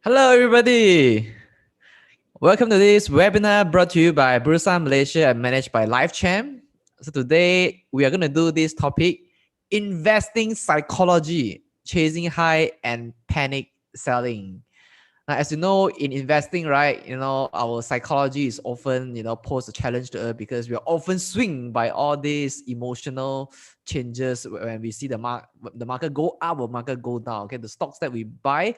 Hello, everybody. Welcome to this webinar brought to you by Bursa Malaysia and managed by LifeChamp. So today we are going to do this topic, investing psychology, chasing high and panic selling. Now, as you know, in investing, right, our psychology is often, pose a challenge to us because we are often swinged by all these emotional changes when we see the market go up or market go down. Okay, the stocks that we buy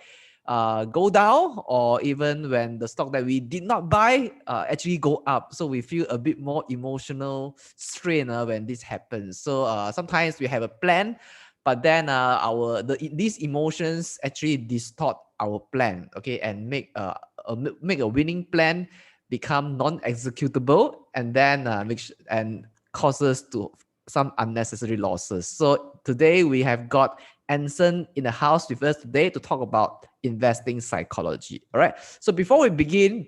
go down, or even when the stock that we did not buy actually go up. So we feel a bit more emotional strain when this happens. So sometimes we have a plan, but then these emotions actually distort our plan, okay, and make a winning plan become non-executable, and then and causes to some unnecessary losses. So today we have got Anson in the house with us today to talk about investing psychology. All right. So before we begin,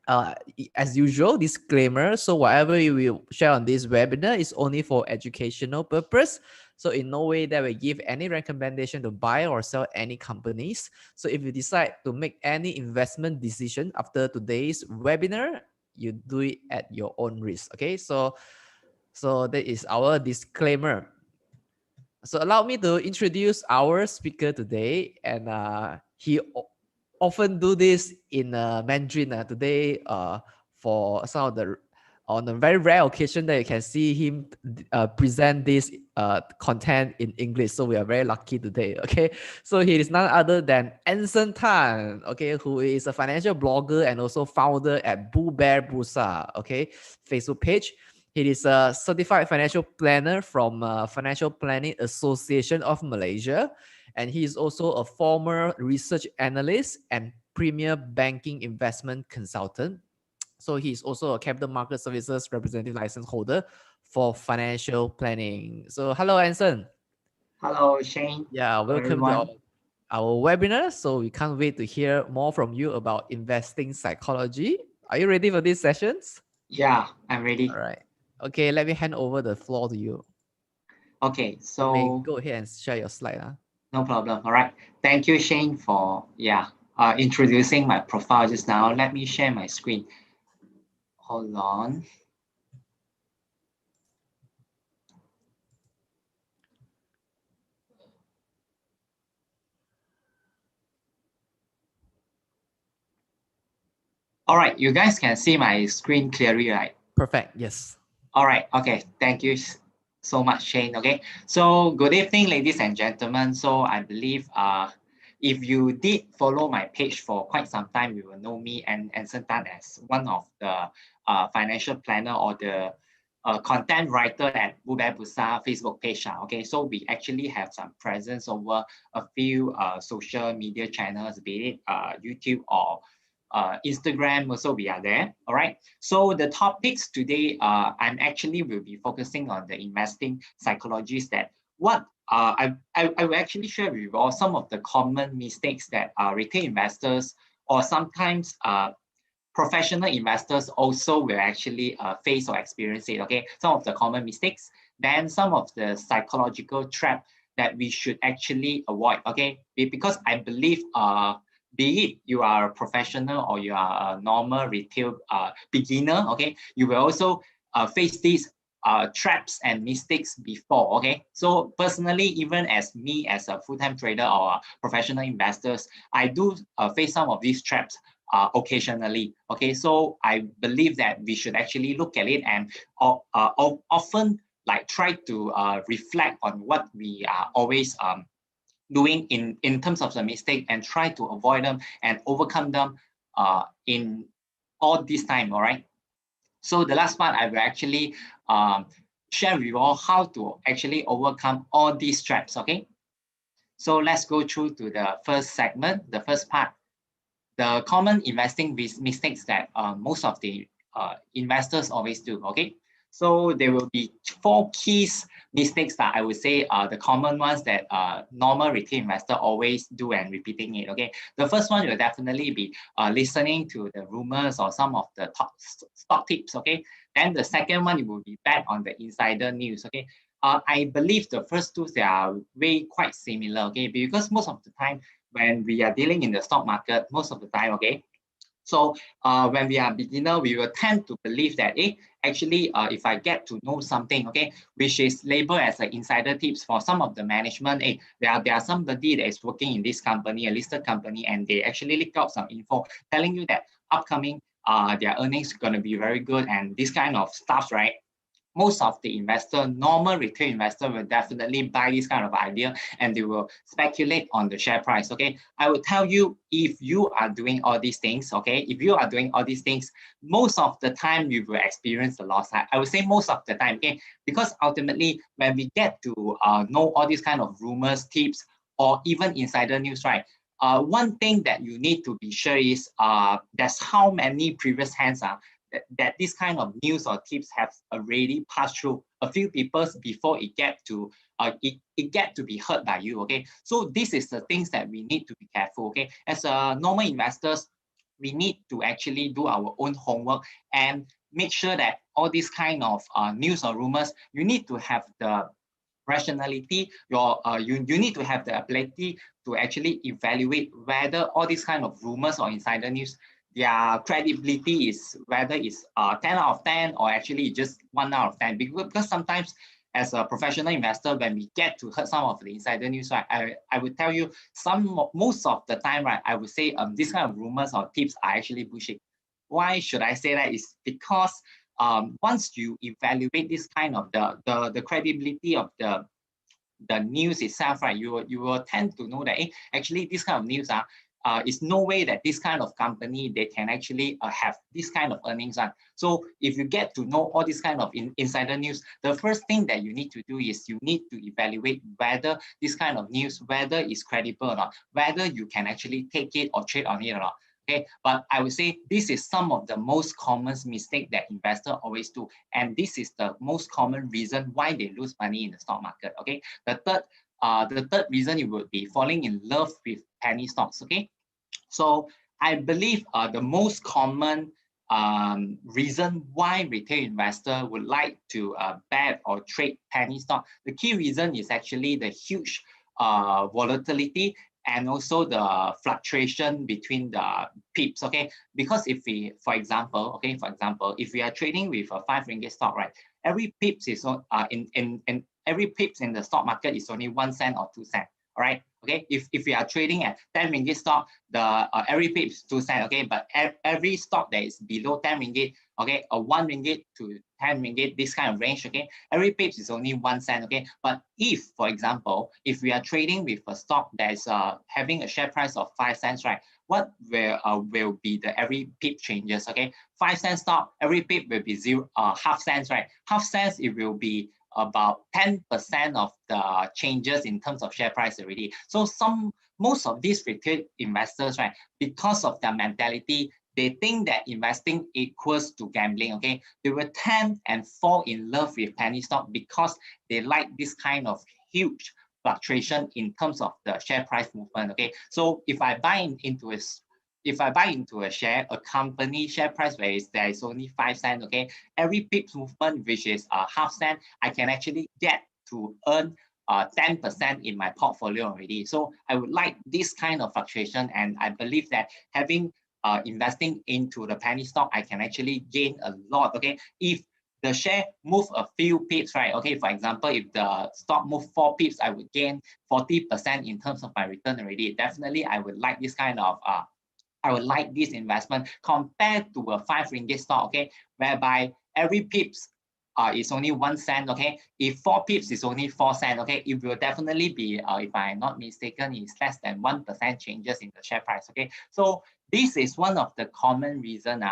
as usual, disclaimer. So whatever we will share on this webinar is only for educational purpose. So in no way that we give any recommendation to buy or sell any companies. So if you decide to make any investment decision after today's webinar, you do it at your own risk. Okay. So that is our disclaimer. So allow me to introduce our speaker today, and he often do this in Mandarin. Today, for some of the on a very rare occasion that you can see him present this content in English. So we are very lucky today. Okay, so he is none other than Anson Tan. Okay, who is a financial blogger and also founder at Bull Bear Bursa. Okay, Facebook page. He is a certified financial planner from Financial Planning Association of Malaysia, and he is also a former research analyst and premier banking investment consultant. So he is also a capital market services representative license holder for financial planning. So hello, Anson. Hello, Shane. Yeah, Hello, welcome to everyone. our webinar. So we can't wait to hear more from you about investing psychology. Are you ready for these sessions? Yeah, I'm All ready. right. Okay, let me hand over the floor to you. Okay, You may so go ahead and share your slide. no problem. All right. Thank you, Shane, for introducing my profile just now. Let me share my screen. Hold on. All right, you guys can see my screen clearly, right? Perfect. Yes. All right. Okay. Thank you so much, Shane. Okay. So good evening, ladies and gentlemen. So I believe if you did follow my page for quite some time, you will know me and Anson Tan as one of the financial planner or the content writer at Bubay Busa Facebook page. Okay. So we actually have some presence over a few social media channels, be it YouTube or Instagram. Also, we are there. All right. So the topics today, I'm actually will be focusing on the investing psychologies that what I will actually share with you all some of the common mistakes that retail investors or sometimes professional investors also will actually face or experience it. Okay, some of the common mistakes, then some of the psychological trap that we should actually avoid. Okay, because I believe be it you are a professional or you are a normal retail beginner, okay, you will also face these traps and mistakes before. Okay, so personally, even as me as a full-time trader or a professional investors, I do face some of these traps occasionally. Okay, so I believe that we should actually look at it and often like try to reflect on what we are always doing in terms of the mistake and try to avoid them and overcome them in all this time. All right. So the last part, I will actually share with you all how to actually overcome all these traps. Okay. So let's go through to the first segment, the first part, the common investing mistakes that most of the investors always do. Okay. So there will be four keys mistakes that I would say are the common ones that normal retail investor always do and repeating it. Okay, the first one will definitely be listening to the rumors or some of the top stock tips. Okay, then the second one it will be bet on the insider news. Okay, I believe the first two they are way quite similar. Okay, because most of the time when we are dealing in the stock market most of the time, okay? So when we are beginner, we will tend to believe that, actually, if I get to know something, okay, which is labeled as an insider tips for some of the management, there are somebody that is working in this company, a listed company, and they actually leak out some info telling you that upcoming, their earnings are going to be very good and this kind of stuff, right? Most of the investor, normal retail investor, will definitely buy this kind of idea and they will speculate on the share price. Okay, I will tell you, if you are doing all these things, okay, if you are doing all these things, most of the time you will experience the loss. I would say most of the time, okay, because ultimately when we get to know all these kind of rumors, tips, or even insider news, right? One thing that you need to be sure is that's how many previous hands are that this kind of news or tips have already passed through a few people before it get to be heard by you. Okay, so this is the things that we need to be careful. Okay, as normal investors, we need to actually do our own homework and make sure that all these kind of news or rumors, you need to have the rationality, you need to have the ability to actually evaluate whether all these kind of rumors or insider news, their credibility is whether it's 10 out of 10 or actually just 1 out of 10. Because sometimes as a professional investor, when we get to hear some of the insider news, right, I would tell you most of the time, right, I would say this kind of rumors or tips are actually bullshit. Why should I say that? Is because once you evaluate this kind of the credibility of the news itself, right, you will tend to know that actually this kind of news is no way that this kind of company they can actually have this kind of earnings on. So if you get to know all this kind of insider news, the first thing that you need to do is you need to evaluate whether this kind of news, whether it's credible or not, whether you can actually take it or trade on it or not. Okay, but I would say this is some of the most common mistake that investors always do, and this is the most common reason why they lose money in the stock market. Okay, the third reason, it would be falling in love with penny stocks. Okay, so I believe the most common reason why retail investor would like to bet or trade penny stock, the key reason is actually the huge volatility and also the fluctuation between the pips. Okay, because if we, for example, if we are trading with a 5 ringgit stock, right, every pips is in every pips in the stock market is only 1 cent or 2 cents. All right. Okay. If we are trading at 10 ringgit stock, the every pip is 2 cents. Okay. But every stock that is below 10 ringgit, okay, 1 ringgit to 10 ringgit, this kind of range, okay, every pip is only 1 cent. Okay. But if, for example, if we are trading with a stock that is having a share price of 5 cents, right, what will be the every pip changes? Okay. 5 cent stock, every pip will be half cents, right? Half cents, it will be about 10% of the changes in terms of share price already. So most of these retail investors, right, because of their mentality, they think that investing equals to gambling. Okay, they will tend and fall in love with penny stock because they like this kind of huge fluctuation in terms of the share price movement. Okay, so if I buy into a share, a company share price where there is only 5 cents, okay, every pips movement, which is half cent, I can actually get to earn 10% in my portfolio already. So I would like this kind of fluctuation, and I believe that having investing into the penny stock, I can actually gain a lot. Okay, if the share move a few pips, right? Okay, for example, if the stock move 4 pips, I would gain 40% in terms of my return already. Definitely, I would like this kind of I would like this investment compared to a 5 ringgit stock, okay, whereby every pips is only 1 cent, okay. If 4 pips is only 4 cents, okay, it will definitely be, if I'm not mistaken, it's less than 1% changes in the share price, okay. So this is one of the common reason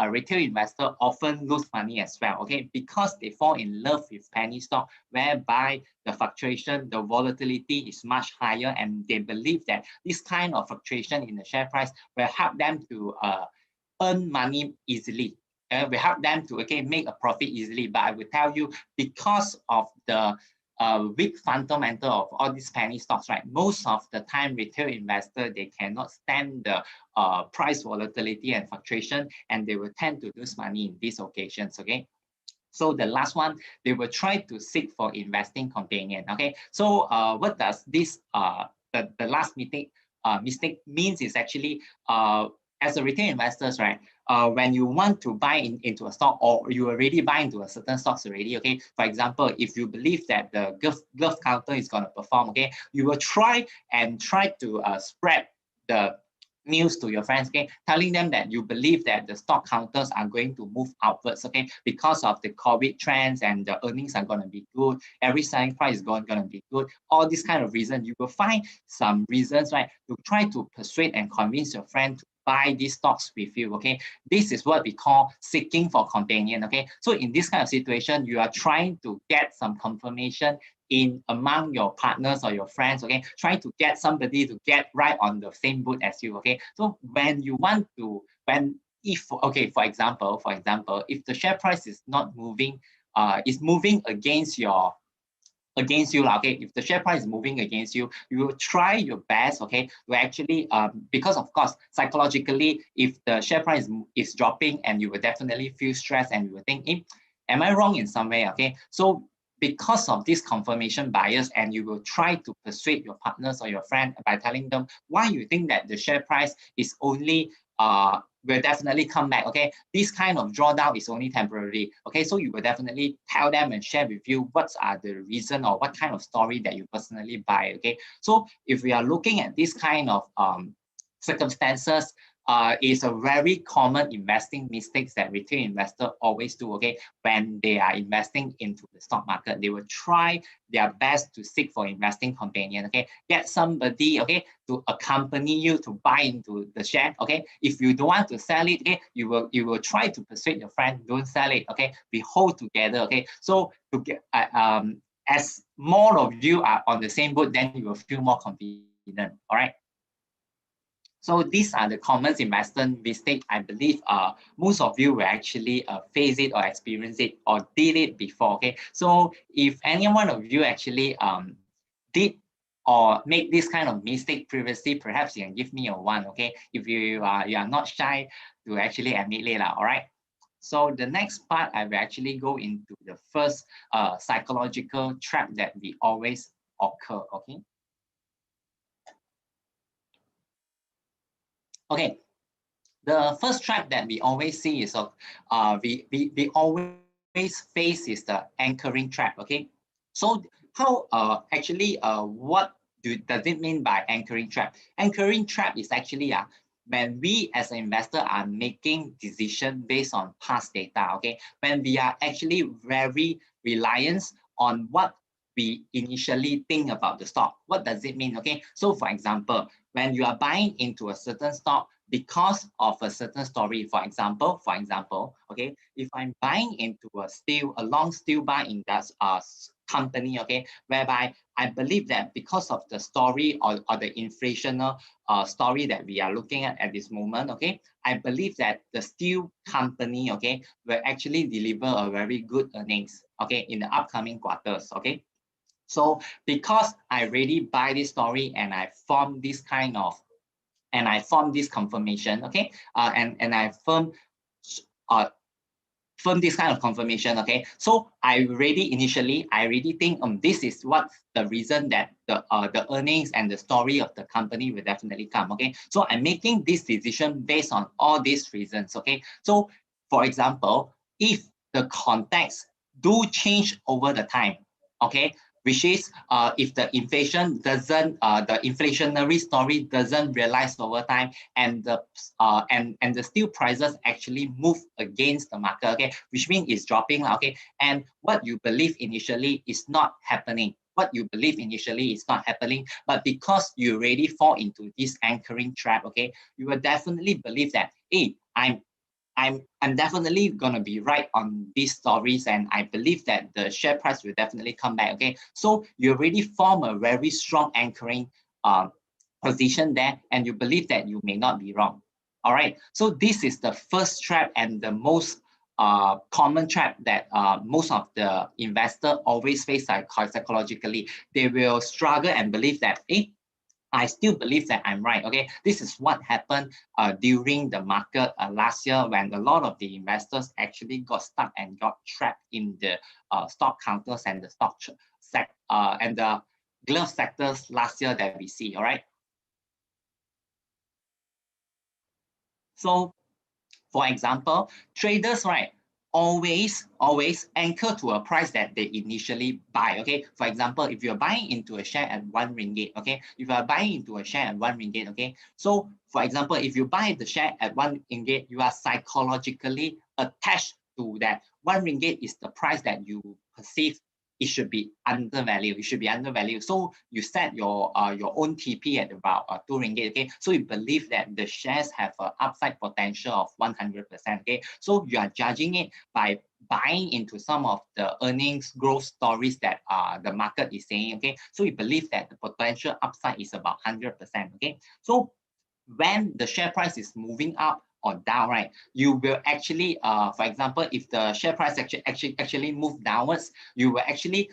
retail investors often lose money as well, okay, because they fall in love with penny stock, whereby the fluctuation, the volatility is much higher, and they believe that this kind of fluctuation in the share price will help them to earn money easily. We help them to make a profit easily. But I will tell you, because of the weak fundamental of all these penny stocks, right? Most of the time, retail investor, they cannot stand the price volatility and fluctuation, and they will tend to lose money in these occasions. Okay. So the last one, they will try to seek for investing companion. Okay. So what does this the last meeting? mistake means is actually as a retail investors, right? When you want to buy into a stock, or you already buy into a certain stocks already, okay? For example, if you believe that the glove counter is going to perform, okay, you will try to spread the news to your friends, okay, telling them that you believe that the stock counters are going to move upwards, okay, because of the COVID trends, and the earnings are going to be good, every selling price is going to be good, all these kind of reasons. You will find some reasons, right, to try to persuade and convince your friend to buy these stocks with you, okay. This is what we call seeking for companion, okay. So in this kind of situation, you are trying to get some confirmation in among your partners or your friends, okay, trying to get somebody to get right on the same boat as you, okay. So when you want to, if, okay, for example, if the share price is not moving, is moving against you, okay, if the share price is moving against you, you will try your best, okay, to actually, because of course, psychologically, if the share price is dropping, and you will definitely feel stressed, and you will think, am I wrong in some way, okay? So because of this confirmation bias, and you will try to persuade your partners or your friend by telling them why you think that the share price is only will definitely come back, okay? This kind of drawdown is only temporary, okay? So you will definitely tell them and share with you what are the reason or what kind of story that you personally buy, okay? So if we are looking at this kind of circumstances, is a very common investing mistakes that retail investors always do, okay? When they are investing into the stock market, they will try their best to seek for investing companion, okay? Get somebody, okay, to accompany you to buy into the share, okay? If you don't want to sell it, okay, you will try to persuade your friend, don't sell it, okay? We hold together, okay? So to get, as more of you are on the same boat, then you will feel more confident, all right? So these are the common investment mistake. I believe most of you will actually face it or experience it or did it before. Okay, so if any one of you actually did or make this kind of mistake previously, perhaps you can give me a one. Okay, if you are not shy to actually admit later. All right. So the next part, I will actually go into the first psychological trap that we always occur. Okay. Okay. The first trap that we always see is we always face is the anchoring trap. Okay, so how actually what does it mean by anchoring trap? Anchoring trap is actually when we as an investor are making decision based on past data. Okay, when we are actually very reliant on what we initially think about the stock. What does it mean? Okay, so for example, when you are buying into a certain stock because of a certain story, for example, okay, if I'm buying into a long steel bar in that company, okay, whereby I believe that because of the story or the inflational story that we are looking at this moment, okay, I believe that the steel company, okay, will actually deliver a very good earnings, okay, in the upcoming quarters, okay. So because I really buy this story and I form this confirmation, okay, and I firm this kind of confirmation, okay. So I already think this is what the reason that the earnings and the story of the company will definitely come, okay. So I'm making this decision based on all these reasons, okay. So for example, if the context do change over the time, okay, which is if the inflation doesn't, the inflationary story doesn't realize over time, and the steel prices actually move against the market, okay, which means it's dropping, okay, and what you believe initially is not happening. But because you already fall into this anchoring trap, okay, you will definitely believe that, hey, I'm definitely gonna be right on these stories, and I believe that the share price will definitely come back. Okay, so you already form a very strong anchoring position there, and you believe that you may not be wrong. All right, so this is the first trap and the most common trap that most of the investors always face psychologically. They will struggle and believe that, I still believe that I'm right. Okay, this is what happened during the market last year, when a lot of the investors actually got stuck and got trapped in the stock counters and the and the glove sectors last year that we see. All right. So for example, traders, right, always anchor to a price that they initially buy. Okay, for example, if you're buying into a share at 1 ringgit, okay, if you are buying into a share at 1 ringgit, okay, so for example, if you buy the share at 1 ringgit, you are psychologically attached to that 1 ringgit is the price that you perceive it should be undervalued. It should be undervalued. So you set your own TP at about 2 ringgit. Okay, so you believe that the shares have an upside potential of 100%. Okay, so you are judging it by buying into some of the earnings growth stories that the market is saying. Okay, so you believe that the potential upside is about 100%. Okay, so when the share price is moving up or down, right, you will actually, for example, if the share price actually move downwards, you will actually,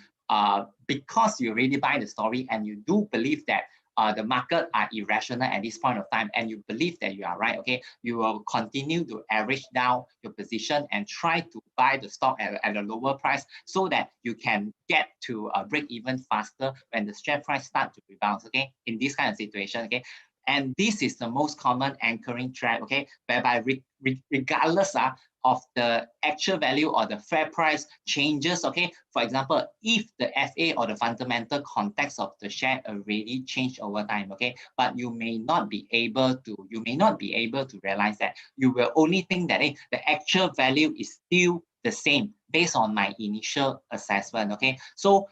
because you already buy the story and you do believe that the market are irrational at this point of time, and you believe that you are right, okay, you will continue to average down your position and try to buy the stock at a lower price so that you can get to break even faster when the share price start to rebound, okay, in this kind of situation, okay. And this is the most common anchoring trap, okay, whereby regardless of the actual value or the fair price changes, okay. For example, if the FA or the fundamental context of the share already changed over time, okay, but you may not be able to realize that. You will only think that the actual value is still the same based on my initial assessment, okay. So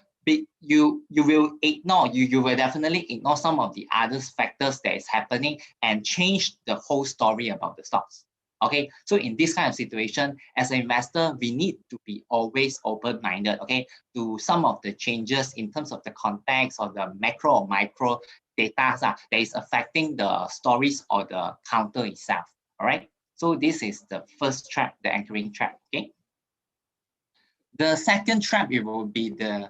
you will definitely ignore some of the other factors that is happening and change the whole story about the stocks. Okay, so in this kind of situation, as an investor, we need to be always open-minded, okay, to some of the changes in terms of the context or the macro or micro data that is affecting the stories or the counter itself. All right, so this is the first trap, the anchoring trap. Okay, the second trap, it will be the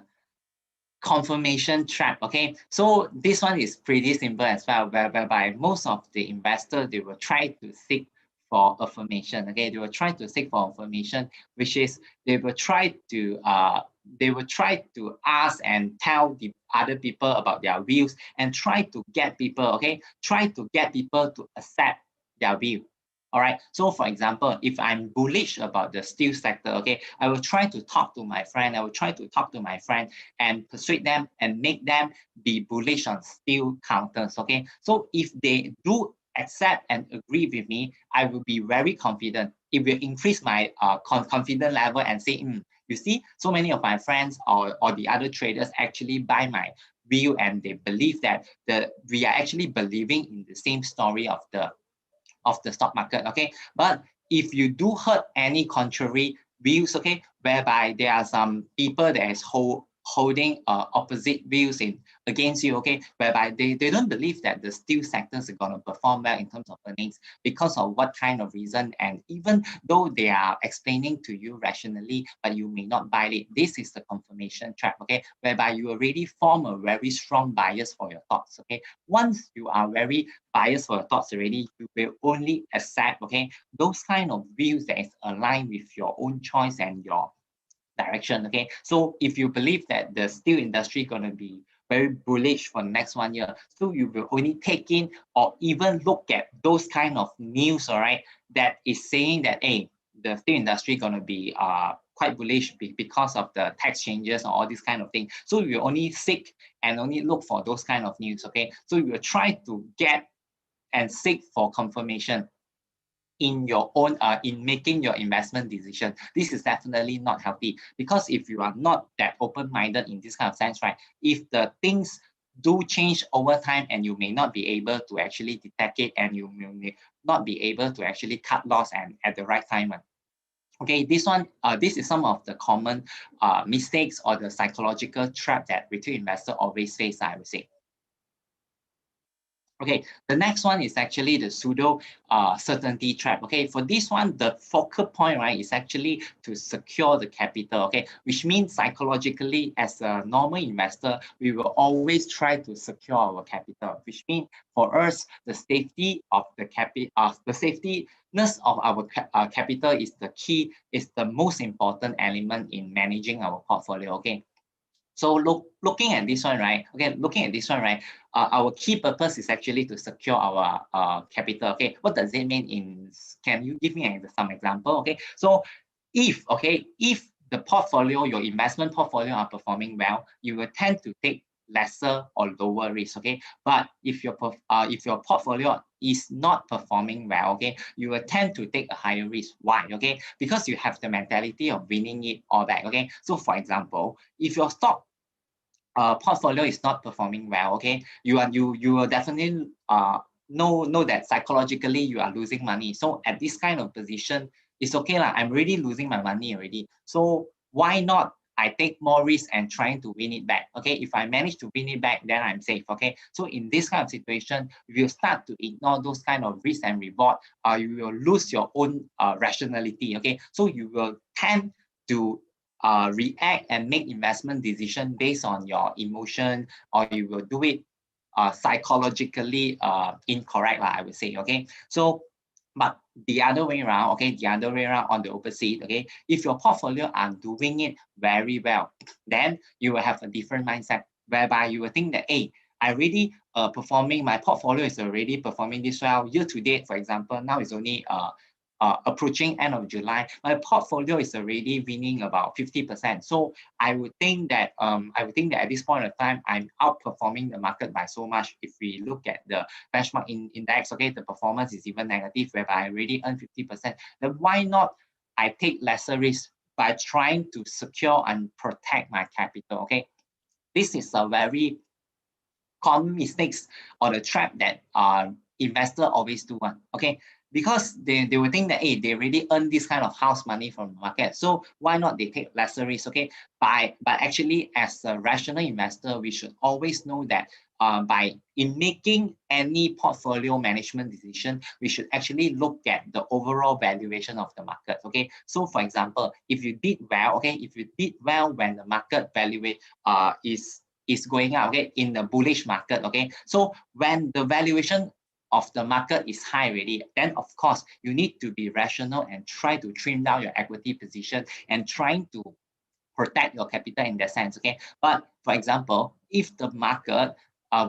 confirmation trap. Okay, so this one is pretty simple as well, whereby most of the investors, they will try to seek for affirmation. Okay, they will try to seek for affirmation, which is they will try to ask and tell the other people about their views and try to get people, okay, try to get people to accept their view. All right, so for example, if I'm bullish about the steel sector, okay, I will try to talk to my friend, and persuade them and make them be bullish on steel counters, okay. So if they do accept and agree with me, I will be very confident. It will increase my confidence level and say, you see, so many of my friends or the other traders actually buy my view and they believe that we are actually believing in the same story of the stock market, okay. But if you do heard any contrary views, okay, whereby there are some people that is holding opposite views against you, okay, whereby they don't believe that the steel sectors are going to perform well in terms of earnings because of what kind of reason, and even though they are explaining to you rationally, but you may not buy it. This is the confirmation trap, okay, whereby you already form a very strong bias for your thoughts, okay. Once you are very biased for your thoughts already, you will only accept, okay, those kind of views that is aligned with your own choice and your direction, okay. So if you believe that the steel industry going to be very bullish for the next 1 year, so you will only take in or even look at those kind of news, all right, that is saying that, hey, the steel industry going to be quite bullish because of the tax changes or all this kind of thing. So you will only seek and only look for those kind of news, okay. So you will try to get and seek for confirmation in your own in making your investment decision. This is definitely not healthy, because if you are not that open-minded in this kind of sense, right, if the things do change over time and you may not be able to actually detect it, and you may not be able to actually cut loss and at the right time. Okay, this is some of the common mistakes or the psychological trap that retail investor always face, I would say. Okay, the next one is actually the pseudo certainty trap. Okay, for this one, the focal point, right, is actually to secure the capital. Okay, which means psychologically, as a normal investor, we will always try to secure our capital. Which means for us, the safety of the safetyness of our capital is the key, is the most important element in managing our portfolio. Okay. So looking at this one, right? Okay, looking at this one, right? Our key purpose is actually to secure our capital. Okay, what does it mean in? Can you give me some example? Okay, so if the portfolio, your investment portfolio are performing well, you will tend to take lesser or lower risk. Okay, but if your portfolio is not performing well, okay, you will tend to take a higher risk. Why? Okay, because you have the mentality of winning it all back. Okay, so for example, if your stock portfolio is not performing well, okay, you will definitely know that psychologically you are losing money. So at this kind of position, it's okay lah. I'm already losing my money already. So why not I take more risk and trying to win it back? Okay, if I manage to win it back, then I'm safe. Okay, so in this kind of situation, if you start to ignore those kind of risk and reward, you will lose your own rationality. Okay, so you will tend to react and make investment decision based on your emotion, or you will do it psychologically incorrect, I would say. Okay, so but the other way around, okay, the other way around on the opposite, okay, if your portfolio are doing it very well, then you will have a different mindset whereby you will think that, hey, I really performing, my portfolio is already performing this well. Year to date, for example, now it's only approaching end of July, my portfolio is already winning about 50%. So I would think that at this point of time, I'm outperforming the market by so much. If we look at the benchmark index, okay, the performance is even negative, whereby I already earn 50%. Then why not I take lesser risk by trying to secure and protect my capital? Okay, this is a very common mistakes or the trap that investor always do one. Okay, because they will think that, hey, they already earn this kind of house money from the market, so why not they take lesser risk? Okay, but actually, as a rational investor, we should always know that in making any portfolio management decision, we should actually look at the overall valuation of the market. Okay, so for example, if you did well, okay, if you did well when the market valuate is going up, okay, in the bullish market, okay, so when the valuation of the market is high already, then of course you need to be rational and try to trim down your equity position and trying to protect your capital in that sense. Okay, but for example, if the market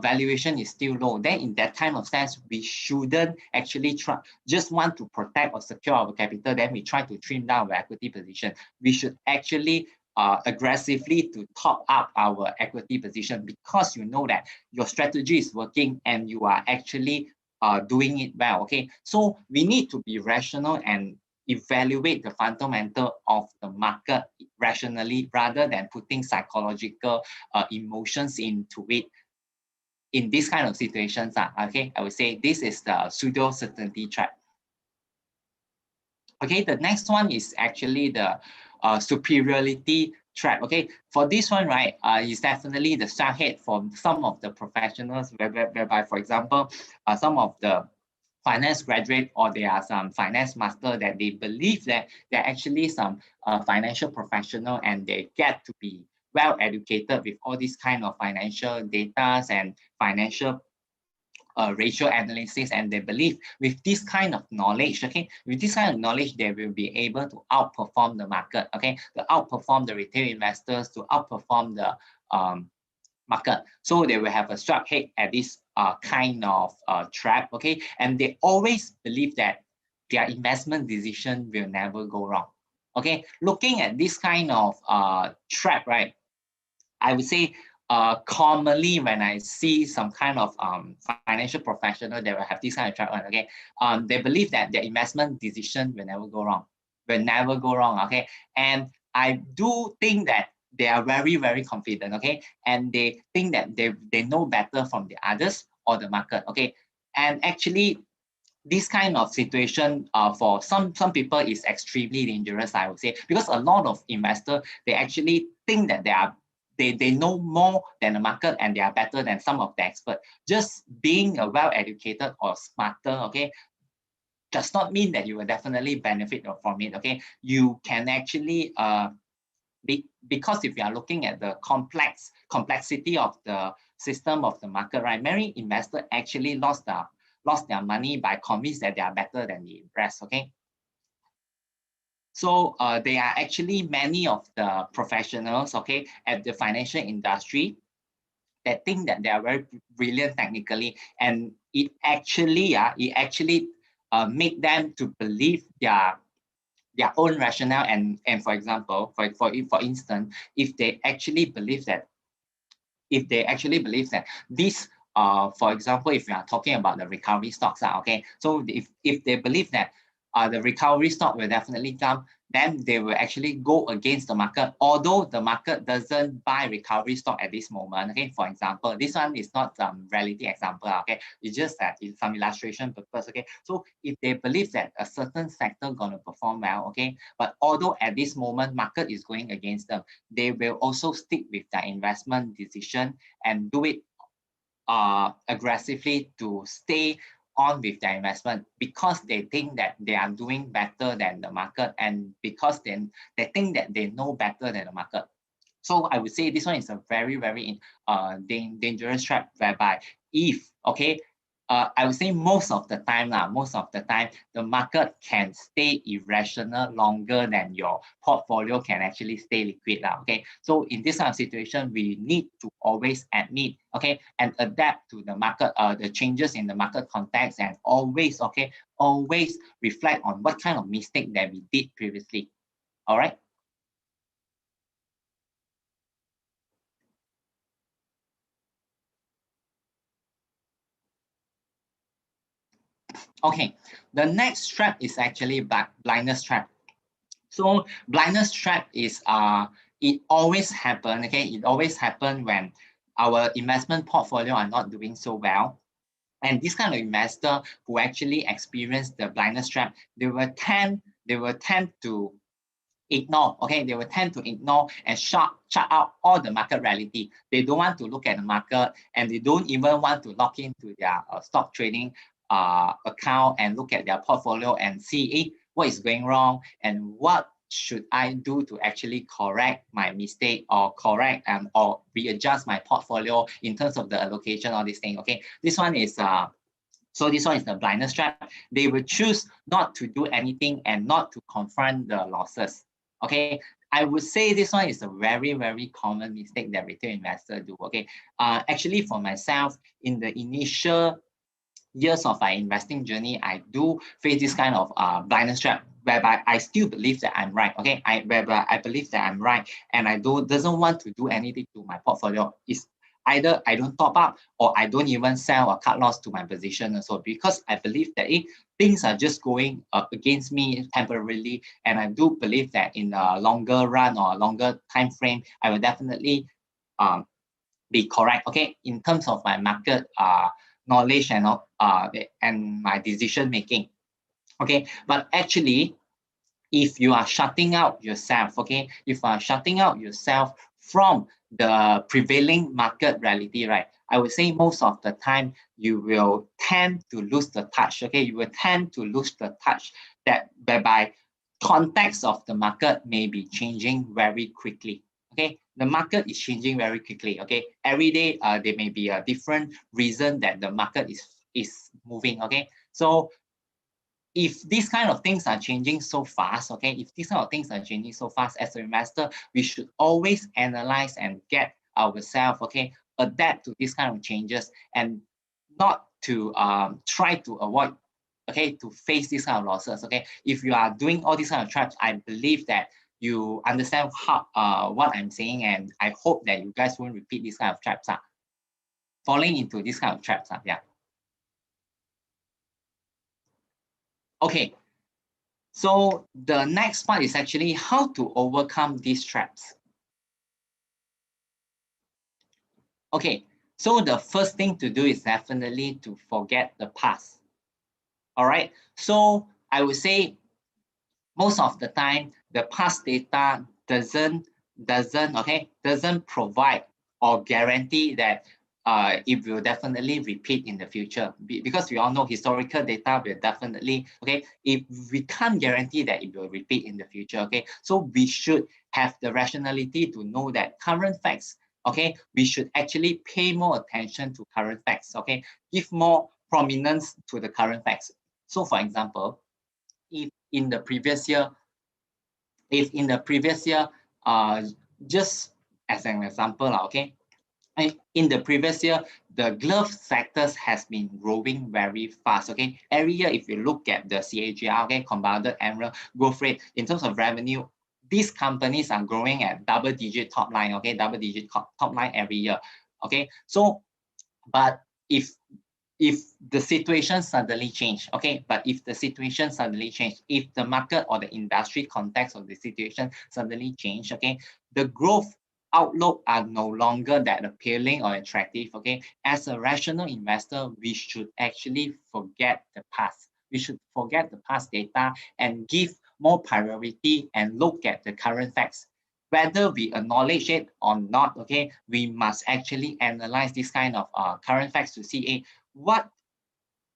valuation is still low, then in that time of sense, we shouldn't actually try just want to protect or secure our capital, then we try to trim down our equity position. We should actually aggressively to top up our equity position, because you know that your strategy is working and you are actually doing it well. Okay, so we need to be rational and evaluate the fundamental of the market rationally, rather than putting psychological emotions into it in this kind of situations. Okay, I would say this is the pseudo certainty trap. Okay, the next one is actually the superiority trap. Okay, for this one, right, is definitely the subhead for some of the professionals, whereby, for example, some of the finance graduate, or there are some finance master that they believe that they're actually some financial professional, and they get to be well educated with all these kind of financial data and financial ratio analysis, and they believe with this kind of knowledge, okay, with this kind of knowledge, they will be able to outperform the market, okay, to outperform the retail investors, to outperform the market. So they will have a struck head at this kind of trap, okay, and they always believe that their investment decision will never go wrong. Okay, looking at this kind of trap, right, I would say commonly when I see some kind of financial professional, they will have this kind of trap. Okay, they believe that their investment decision will never go wrong, okay, and I do think that they are very, very confident, okay, and they think that they know better from the others or the market, okay, and actually this kind of situation for some people is extremely dangerous, I would say, because a lot of investors, they actually think that they know more than the market and they are better than some of the experts. Just being a well-educated or smarter, okay, does not mean that you will definitely benefit from it. Okay, you can actually because if you are looking at the complexity of the system of the market, right, many investors actually lost their money by convinced that they are better than the rest. Okay, So they are actually many of the professionals, okay, at the financial industry that think that they are very brilliant technically, and it actually make them to believe their own rationale. And for example, for instance, if they actually believe that this for example, if we are talking about the recovery stocks, okay, so if they believe that the recovery stock will definitely come, then they will actually go against the market, although the market doesn't buy recovery stock at this moment. Okay, for example, this one is not reality example, okay, it's just that it's some illustration purpose. Okay, so if they believe that a certain sector gonna perform well, okay, but although at this moment market is going against them, they will also stick with their investment decision and do it aggressively to stay on with their investment, because they think that they are doing better than the market, and because then they think that they know better than the market. So I would say this one is a very, very dangerous trap, whereby if, okay, I would say most of the time, the market can stay irrational longer than your portfolio can actually stay liquid. Okay. So in this kind of situation, we need to always admit, okay, and adapt to the market, the changes in the market context, and always, okay, always reflect on what kind of mistake that we did previously. All right. Okay, the next trap is actually blindness trap. So blindness trap is it always happen. Okay, it always happen when our investment portfolio are not doing so well. And this kind of investor who actually experience the blindness trap, they will tend to ignore. Okay, they will tend to ignore and shut out all the market reality. They don't want to look at the market, and they don't even want to log into their stock trading account and look at their portfolio and see what is going wrong and what should I do to actually correct my mistake, or correct or readjust my portfolio in terms of the allocation, all these things. Okay, this one is so this one is the blindness trap. They will choose not to do anything and not to confront the losses. Okay, I would say this one is a very, very common mistake that retail investors do. Okay, actually for myself, in the initial years of my investing journey, I do face this kind of blindness trap, whereby I still believe that I'm right. Okay, whereby I believe that I'm right, and I doesn't want to do anything to my portfolio. It's either I don't top up, or I don't even sell or cut loss to my position. So because I believe that things are just going against me temporarily, and I do believe that in a longer run or a longer time frame, I will definitely be correct. Okay, in terms of my market knowledge and my decision making. Okay, but actually, if you are shutting out yourself, okay, if you are shutting out yourself from the prevailing market reality, right, I would say most of the time you will tend to lose the touch. Okay, you will tend to lose the touch, that whereby context of the market may be changing very quickly. Okay, the market is changing very quickly. Okay, every day there may be a different reason that the market is moving. Okay, so if these kind of things are changing so fast, okay, if these kind of things are changing so fast, as an investor, we should always analyze and get ourselves, okay, adapt to these kind of changes, and not to try to avoid, okay, to face these kind of losses. Okay, if you are doing all these kind of traps, I believe that you understand how what I'm saying, and I hope that you guys won't repeat these kind of traps, falling into these kind of traps. Yeah. Okay. So the next part is actually how to overcome these traps. Okay, so the first thing to do is definitely to forget the past. All right, so I would say most of the time the past data doesn't provide or guarantee that it will definitely repeat in the future, because we all know historical data will definitely, okay, if we can't guarantee that it will repeat in the future. Okay, so we should have the rationality to know that current facts, okay, we should actually pay more attention to current facts. Okay, give more prominence to the current facts. So for example, if in the previous year If in the previous year, just as an example, okay, in the previous year, the glove sectors has been growing very fast. Okay, every year, if you look at the CAGR, okay, compounded annual growth rate in terms of revenue, these companies are growing at double-digit top line. Okay, double-digit top line every year. Okay, so but if the situation suddenly change, okay, but if the situation suddenly change, if the market or the industry context of the situation suddenly change, okay, the growth outlook are no longer that appealing or attractive, okay. As a rational investor, we should actually forget the past. We should forget the past data and give more priority and look at the current facts. Whether we acknowledge it or not, okay, we must actually analyze this kind of current facts to see what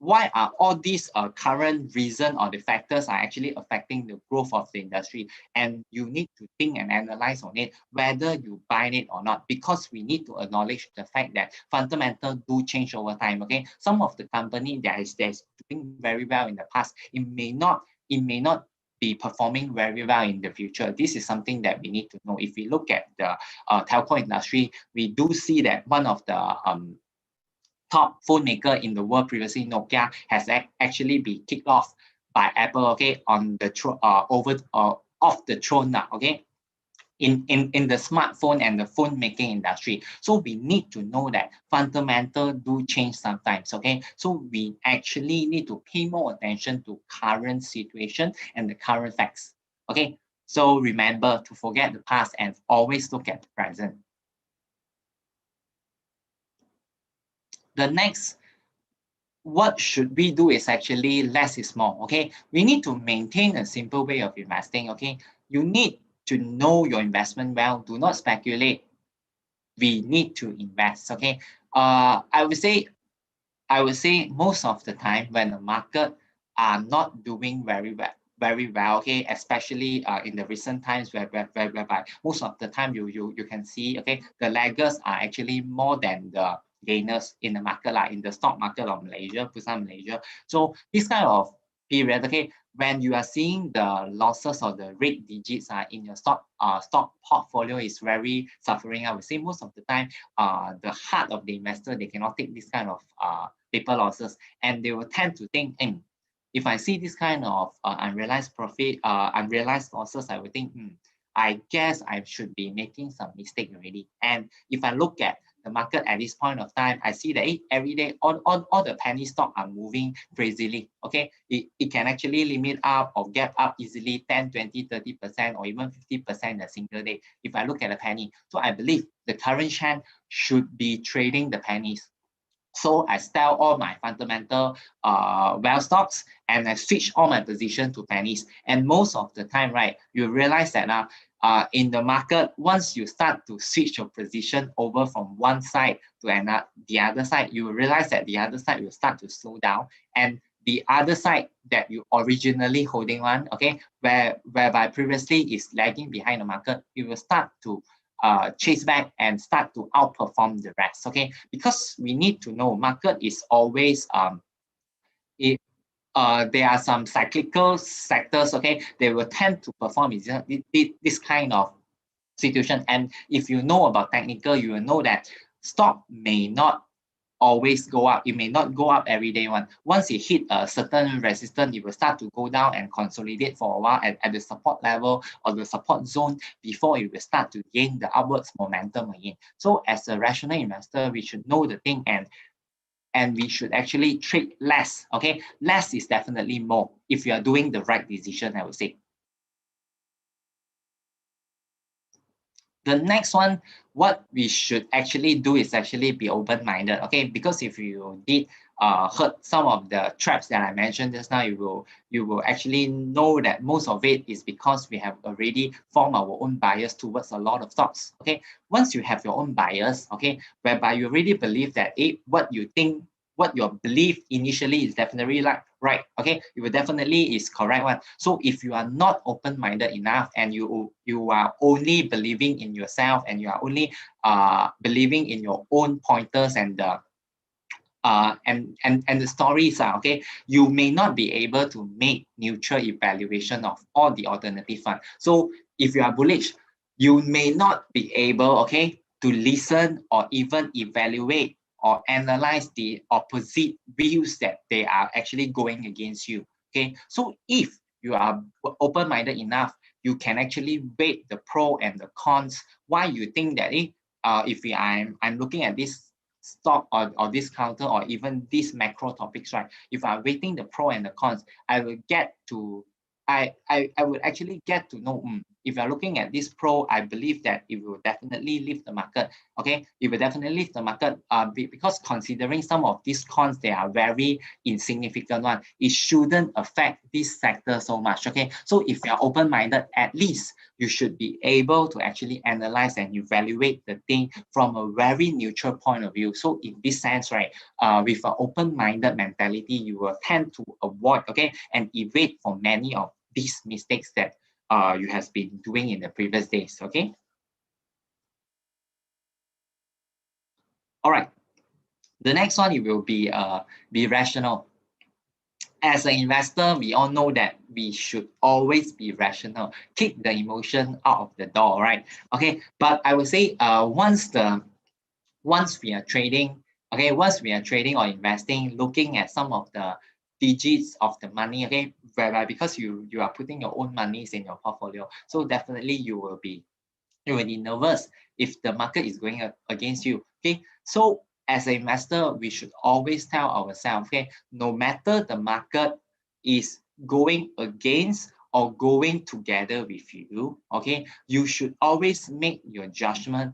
why are all these current reason or the factors are actually affecting the growth of the industry, and you need to think and analyze on it whether you buy it or not, because we need to acknowledge the fact that fundamentals do change over time. Okay, some of the company that is doing very well in the past, it may not be performing very well in the future. This is something that we need to know. If we look at the telco industry, we do see that one of the top phone maker in the world, previously Nokia, has actually been kicked off by Apple, okay, on the off the throne now, okay, in the smartphone and the phone making industry. So we need to know that fundamental do change sometimes, okay. So we actually need to pay more attention to current situation and the current facts, okay. So remember to forget the past and always look at the present. The next, what should we do is actually less is more, okay? We need to maintain a simple way of investing, okay? You need to know your investment well. Do not speculate. We need to invest, okay? I would say most of the time when the market are not doing very well, okay, especially in the recent times whereby most of the time you can see, okay, the laggers are actually more than the gainers in the market, like in the stock market of Malaysia, Busan, Malaysia. So this kind of period, okay, when you are seeing the losses or the rate digits in your stock portfolio is very suffering, I would say most of the time, the heart of the investor, they cannot take this kind of paper losses, and they will tend to think, if I see this kind of unrealized profit, unrealized losses, I would think, I guess I should be making some mistake already. And if I look at the market at this point of time, I see that every day all the penny stock are moving crazily. Okay, it can actually limit up or gap up easily 10, 20, 30%, or even 50% in a single day. If I look at a penny, so I believe the current trend should be trading the pennies. So I sell all my fundamental well stocks and I switch all my position to pennies. And most of the time, right, you realize that in the market, once you start to switch your position over from one side to the other side, you will realize that the other side will start to slow down, and the other side that you originally holding on, okay, whereby previously is lagging behind the market, you will start to chase back and start to outperform the rest, okay? Because we need to know market is always there are some cyclical sectors, okay? They will tend to perform this kind of situation. And if you know about technical, you will know that stock may not always go up. It may not go up every day. Once it hit a certain resistance, it will start to go down and consolidate for a while at the support level or the support zone before it will start to gain the upwards momentum again. So as a rational investor, we should know the thing, and we should actually trade less. Okay, less is definitely more if you are doing the right decision, I would say. The next one, what we should actually do is actually be open-minded, okay? Because if you did heard some of the traps that I mentioned just now, you will actually know that most of it is because we have already formed our own bias towards a lot of stocks, okay? Once you have your own bias, okay, whereby you really believe that what you think, what your belief initially is definitely right, okay, it will definitely is correct one. So if you are not open-minded enough and you are only believing in yourself and you are only believing in your own pointers and and the stories are okay. You may not be able to make neutral evaluation of all the alternative fund. So if you are bullish, you may not be able, okay, to listen or even evaluate or analyze the opposite views that they are actually going against you. Okay, so if you are open-minded enough, you can actually weigh the pro and the cons. Why you think that if I'm looking at this stock or this counter or even these macro topics, right? If I'm weighting the pro and the cons, I will get to I would actually get to know if you're looking at this pro, I believe that it will definitely lift the market. Okay, it will definitely lift the market because considering some of these cons, they are very insignificant one. It shouldn't affect this sector so much. Okay, so if you're open-minded, at least you should be able to actually analyze and evaluate the thing from a very neutral point of view. So in this sense, right, with an open-minded mentality, you will tend to avoid, okay, and evade for many of these mistakes that you have been doing in the previous days. Okay. All right. The next one, it will be rational. As an investor, we all know that we should always be rational, keep the emotion out of the door, right? Okay, but I would say once we are trading, okay, once we are trading or investing, looking at some of the digits of the money, okay, whereby because you are putting your own monies in your portfolio, so definitely you will be nervous if the market is going against you. Okay, so as an investor, we should always tell ourselves, okay, no matter the market is going against or going together with you, okay, you should always make your judgment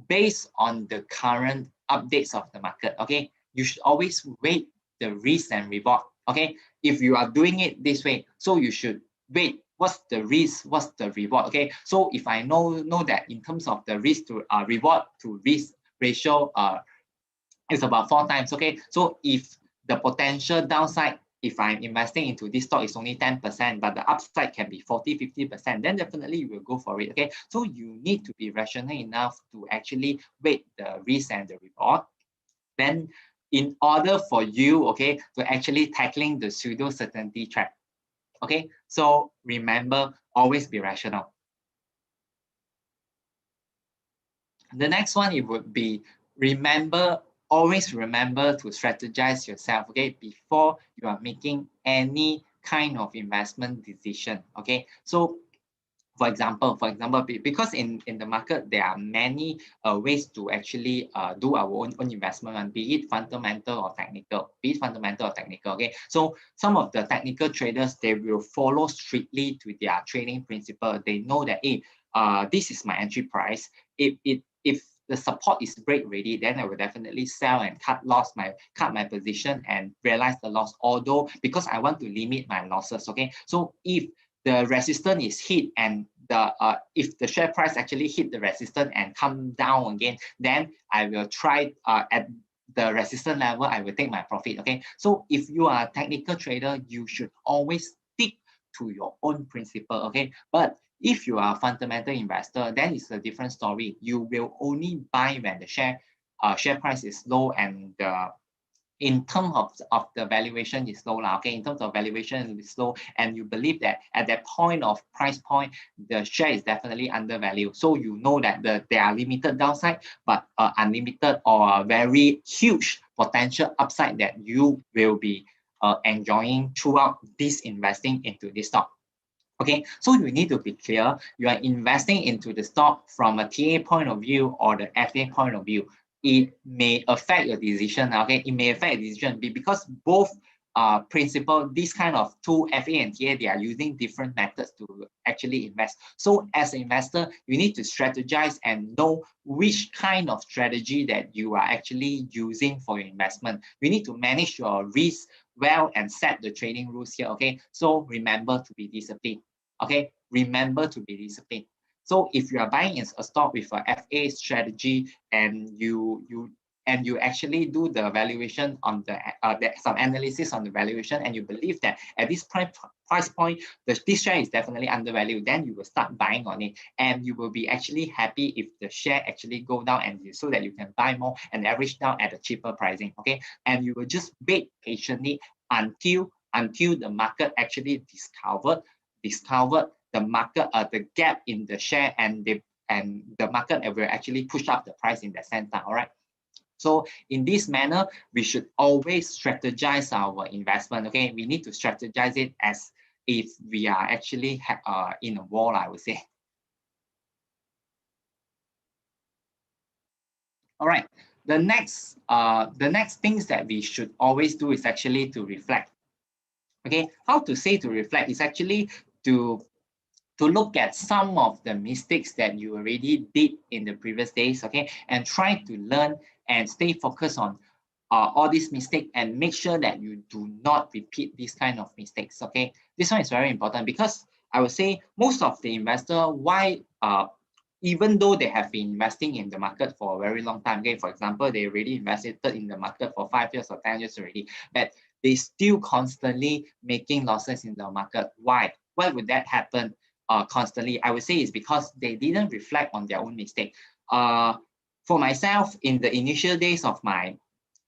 based on the current updates of the market. Okay, you should always weigh the risk and reward. Okay, if you are doing it this way, so you should weigh what's the risk, what's the reward. Okay, so if I know that in terms of the risk to reward to risk ratio is about 4 times. Okay, so if the potential downside, if I'm investing into this stock is only 10%, but the upside can be 40-50%, then definitely you will go for it. Okay, so you need to be rational enough to actually weigh the risk and the reward. Then in order for you, okay, to actually tackling the pseudo certainty trap. Okay, so remember, always be rational. The next one, it would be always remember to strategize yourself, okay, before you are making any kind of investment decision. Okay, so for example, because in the market, there are many ways to actually do our own investment, and be it fundamental or technical, okay. So some of the technical traders, they will follow strictly to their trading principle. They know that, hey, this is my entry price. If the support is break ready, then I will definitely sell and cut my position and realize the loss. Although because I want to limit my losses, okay. So if the resistance is hit and if the share price actually hit the resistance and come down again, then I will try at the resistance level, I will take my profit. Okay, so if you are a technical trader, you should always stick to your own principle. Okay, but if you are a fundamental investor, then it's a different story. You will only buy when the share price is low and in terms of the valuation is low, okay, in terms of valuation is low, and you believe that at that point of price point, the share is definitely undervalued. So you know that there are limited downside, but unlimited or a very huge potential upside that you will be enjoying throughout this investing into this stock. Okay, so you need to be clear. You are investing into the stock from a TA point of view or the FA point of view. It may affect your decision. Okay, it may affect your decision because both principle, this kind of two FA and TA, they are using different methods to actually invest. So as an investor, you need to strategize and know which kind of strategy that you are actually using for your investment. You need to manage your risk well and set the trading rules here. Okay, so remember to be disciplined. Okay, remember to be disciplined. So if you are buying a stock with a FA strategy and you and you actually do the valuation on some analysis on the valuation, and you believe that at this price point, this share is definitely undervalued, then you will start buying on it, and you will be actually happy if the share actually go down, and so that you can buy more and average down at a cheaper pricing. Okay, and you will just wait patiently until the market actually discovered the market the gap in the share, and the market will actually push up the price in that sense. All right. So in this manner, we should always strategize our investment. Okay, we need to strategize it as if we are actually in a war, I would say. All right. The next things that we should always do is actually to reflect. Okay, how to say to reflect is actually to look at some of the mistakes that you already did in the previous days, okay, and try to learn and stay focused on all these mistakes and make sure that you do not repeat these kind of mistakes, okay. This one is very important because I would say most of the investor, why even though they have been investing in the market for a very long time, okay, for example, they already invested in the market for 5 years or 10 years already, but they still constantly making losses in the market. Why would that happen? Constantly, I would say is because they didn't reflect on their own mistake. For myself, in the initial days of my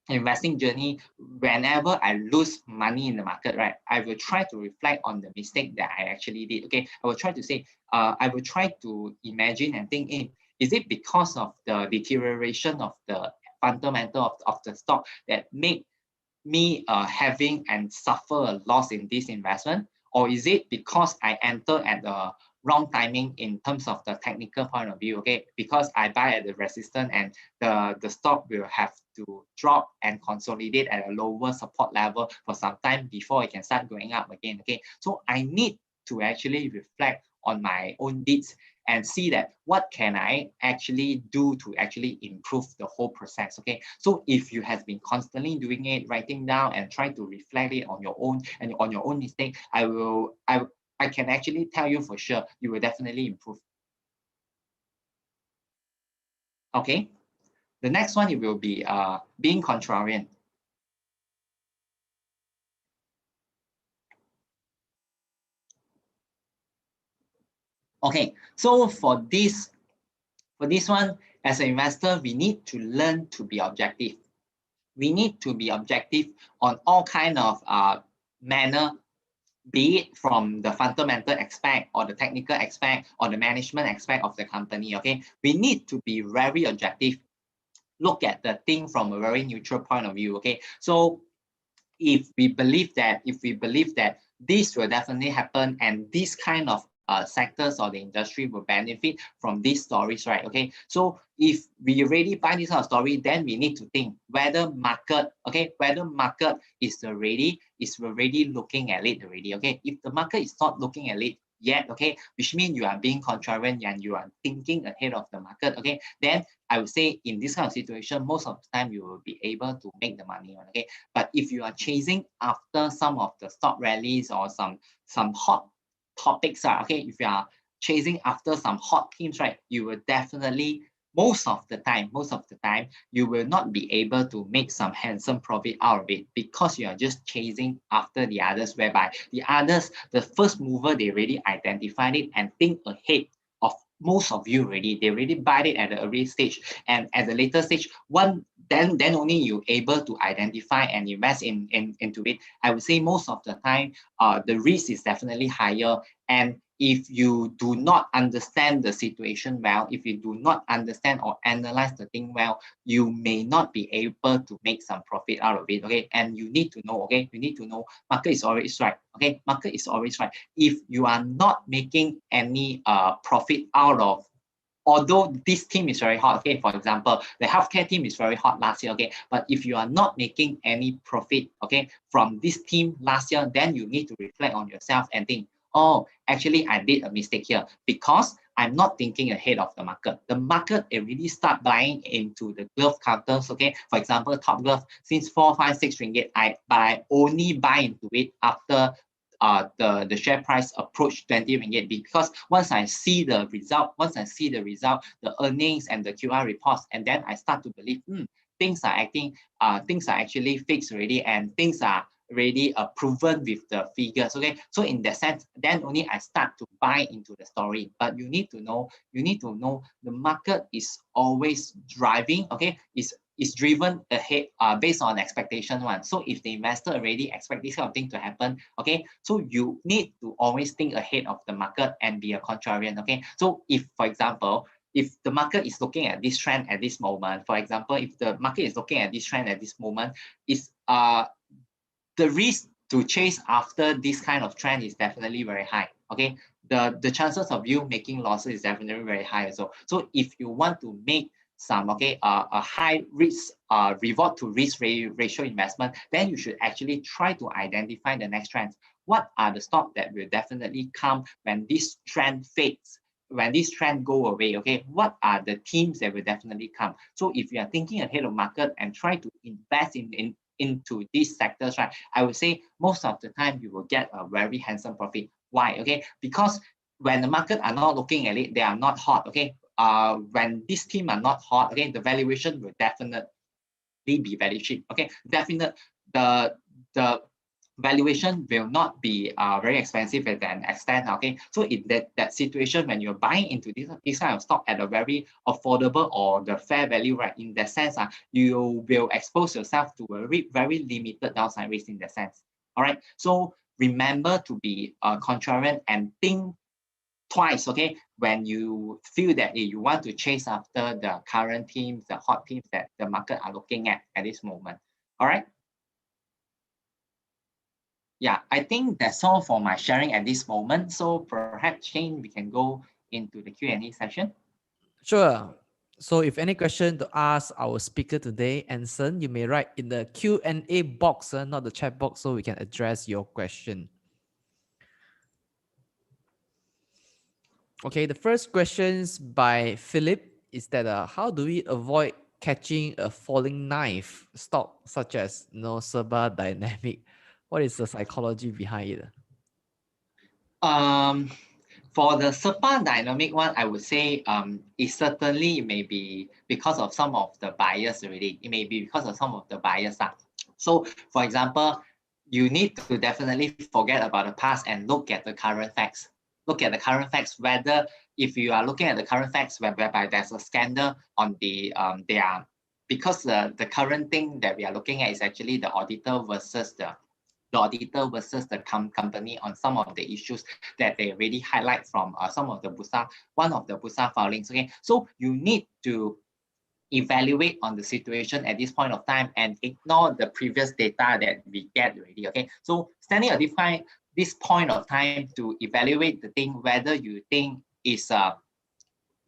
investing journey, whenever I lose money in the market, right, I will try to reflect on the mistake that I actually did. Okay, I will try to say, I will try to imagine and think, is it because of the deterioration of the fundamental of the stock that made me having and suffer a loss in this investment? Or is it because I enter at the wrong timing in terms of the technical point of view? Okay, because I buy at the resistance and the stock will have to drop and consolidate at a lower support level for some time before it can start going up again. Okay, so I need to actually reflect on my own deeds and see that what can I actually do to actually improve the whole process. Okay, so if you have been constantly doing it, writing down and trying to reflect it on your own and on your own mistake, I can actually tell you for sure you will definitely improve. Okay, the next one, it will be being contrarian. Okay, so for this one, as an investor, we need to learn to be objective. We need to be objective on all kind of manner, be it from the fundamental aspect or the technical aspect or the management aspect of the company. Okay, we need to be very objective, look at the thing from a very neutral point of view. Okay, so if we believe that this will definitely happen and this kind of sectors or the industry will benefit from these stories, right? Okay, so if we already buy this kind of story, then we need to think whether market is already looking at it already. Okay, if the market is not looking at it yet, okay, which means you are being contrarian and you are thinking ahead of the market. Okay, then I would say in this kind of situation, most of the time you will be able to make the money. Okay, but if you are chasing after some of the stock rallies or some hot topics, okay, if you are chasing after some hot themes, right, you will definitely most of the time you will not be able to make some handsome profit out of it because you are just chasing after the others, whereby the others, the first mover, they already identified it and think ahead of most of you already. They already buy it at the early stage, and at the later stage, then only you able to identify and invest into it. I would say most of the time, the risk is definitely higher. And if you do not understand the situation well, if you do not understand or analyze the thing well, you may not be able to make some profit out of it. Okay, and you need to know. Okay, you need to know market is always right. Okay, market is always right. If you are not making any profit out of, although this team is very hot, okay, for example, the healthcare team is very hot last year, okay, but if you are not making any profit, okay, from this team last year, then you need to reflect on yourself and think, oh, actually, I did a mistake here because I'm not thinking ahead of the market. The market already start buying into the glove counters, okay, for example, Top Glove, since 4, 5, 6 ringgit, but I only buy into it after the share price approach 20 ringgit, because once I see the result, the earnings and the QR reports, and then I start to believe, things are actually fixed already, and things are already proven with the figures. Okay, so in that sense, then only I start to buy into the story. But you need to know the market is always driving. Okay, is driven ahead based on expectation one. So if the investor already expect this kind of thing to happen, okay, so you need to always think ahead of the market and be a contrarian. Okay, so if, for example, if the market is looking at this trend at this moment, for example, if the market is looking at this trend at this moment, is the risk to chase after this kind of trend is definitely very high. Okay, the chances of you making losses is definitely very high. So if you want to make some a high risk reward to risk ratio investment, then you should actually try to identify the next trends. What are the stocks that will definitely come when this trend fades, when this trend go away? Okay, what are the themes that will definitely come? So if you are thinking ahead of market and try to invest into these sectors, right, I would say most of the time you will get a very handsome profit. Why? Okay, because when the market are not looking at it, they are not hot. Okay, when this team are not hot, okay, the valuation will definitely be very cheap. Okay, definite the valuation will not be very expensive at an extent. Okay, so in that situation, when you're buying into this kind of stock at a very affordable or the fair value, right, in that sense, you will expose yourself to a very limited downside risk in that sense. All right, so remember to be contrarian and think twice, okay, when you feel that you want to chase after the current teams, the hot teams that the market are looking at this moment. All right. Yeah, I think that's all for my sharing at this moment. So perhaps, Shane, we can go into the Q&A session. Sure. So if any question to ask our speaker today, Anson, you may write in the Q&A box, not the chat box, so we can address your question. Okay, the first questions by Philip is that how do we avoid catching a falling knife stock such as Serba Dynamic? What is the psychology behind it? For the super dynamic one, I would say it certainly may be because of some of the bias already. It may be because of some of the bias. So, for example, you need to definitely forget about the past and look at the current facts. Look at the current facts, whether if you are looking at the current facts whereby there's a scandal on the because the current thing that we are looking at is actually the auditor versus the company on some of the issues that they already highlight from some of the one of the Bursa filings. Okay, so you need to evaluate on the situation at this point of time and ignore the previous data that we get already. Okay, so standing at this point of time to evaluate the thing, whether you think is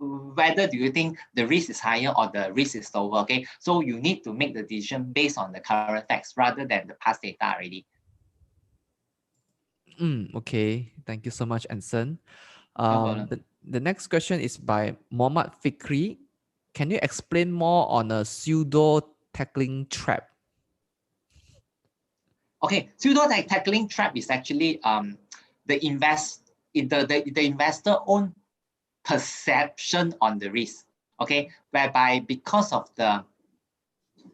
whether do you think the risk is higher or the risk is lower. Okay, so you need to make the decision based on the current facts rather than the past data already. Okay, thank you so much, Anson. No problem. The next question is by Mohammad Fikri. Can you explain more on a pseudo tackling trap? Okay, pseudo tackling trap is actually the investor own perception on the risk. Okay, whereby because of the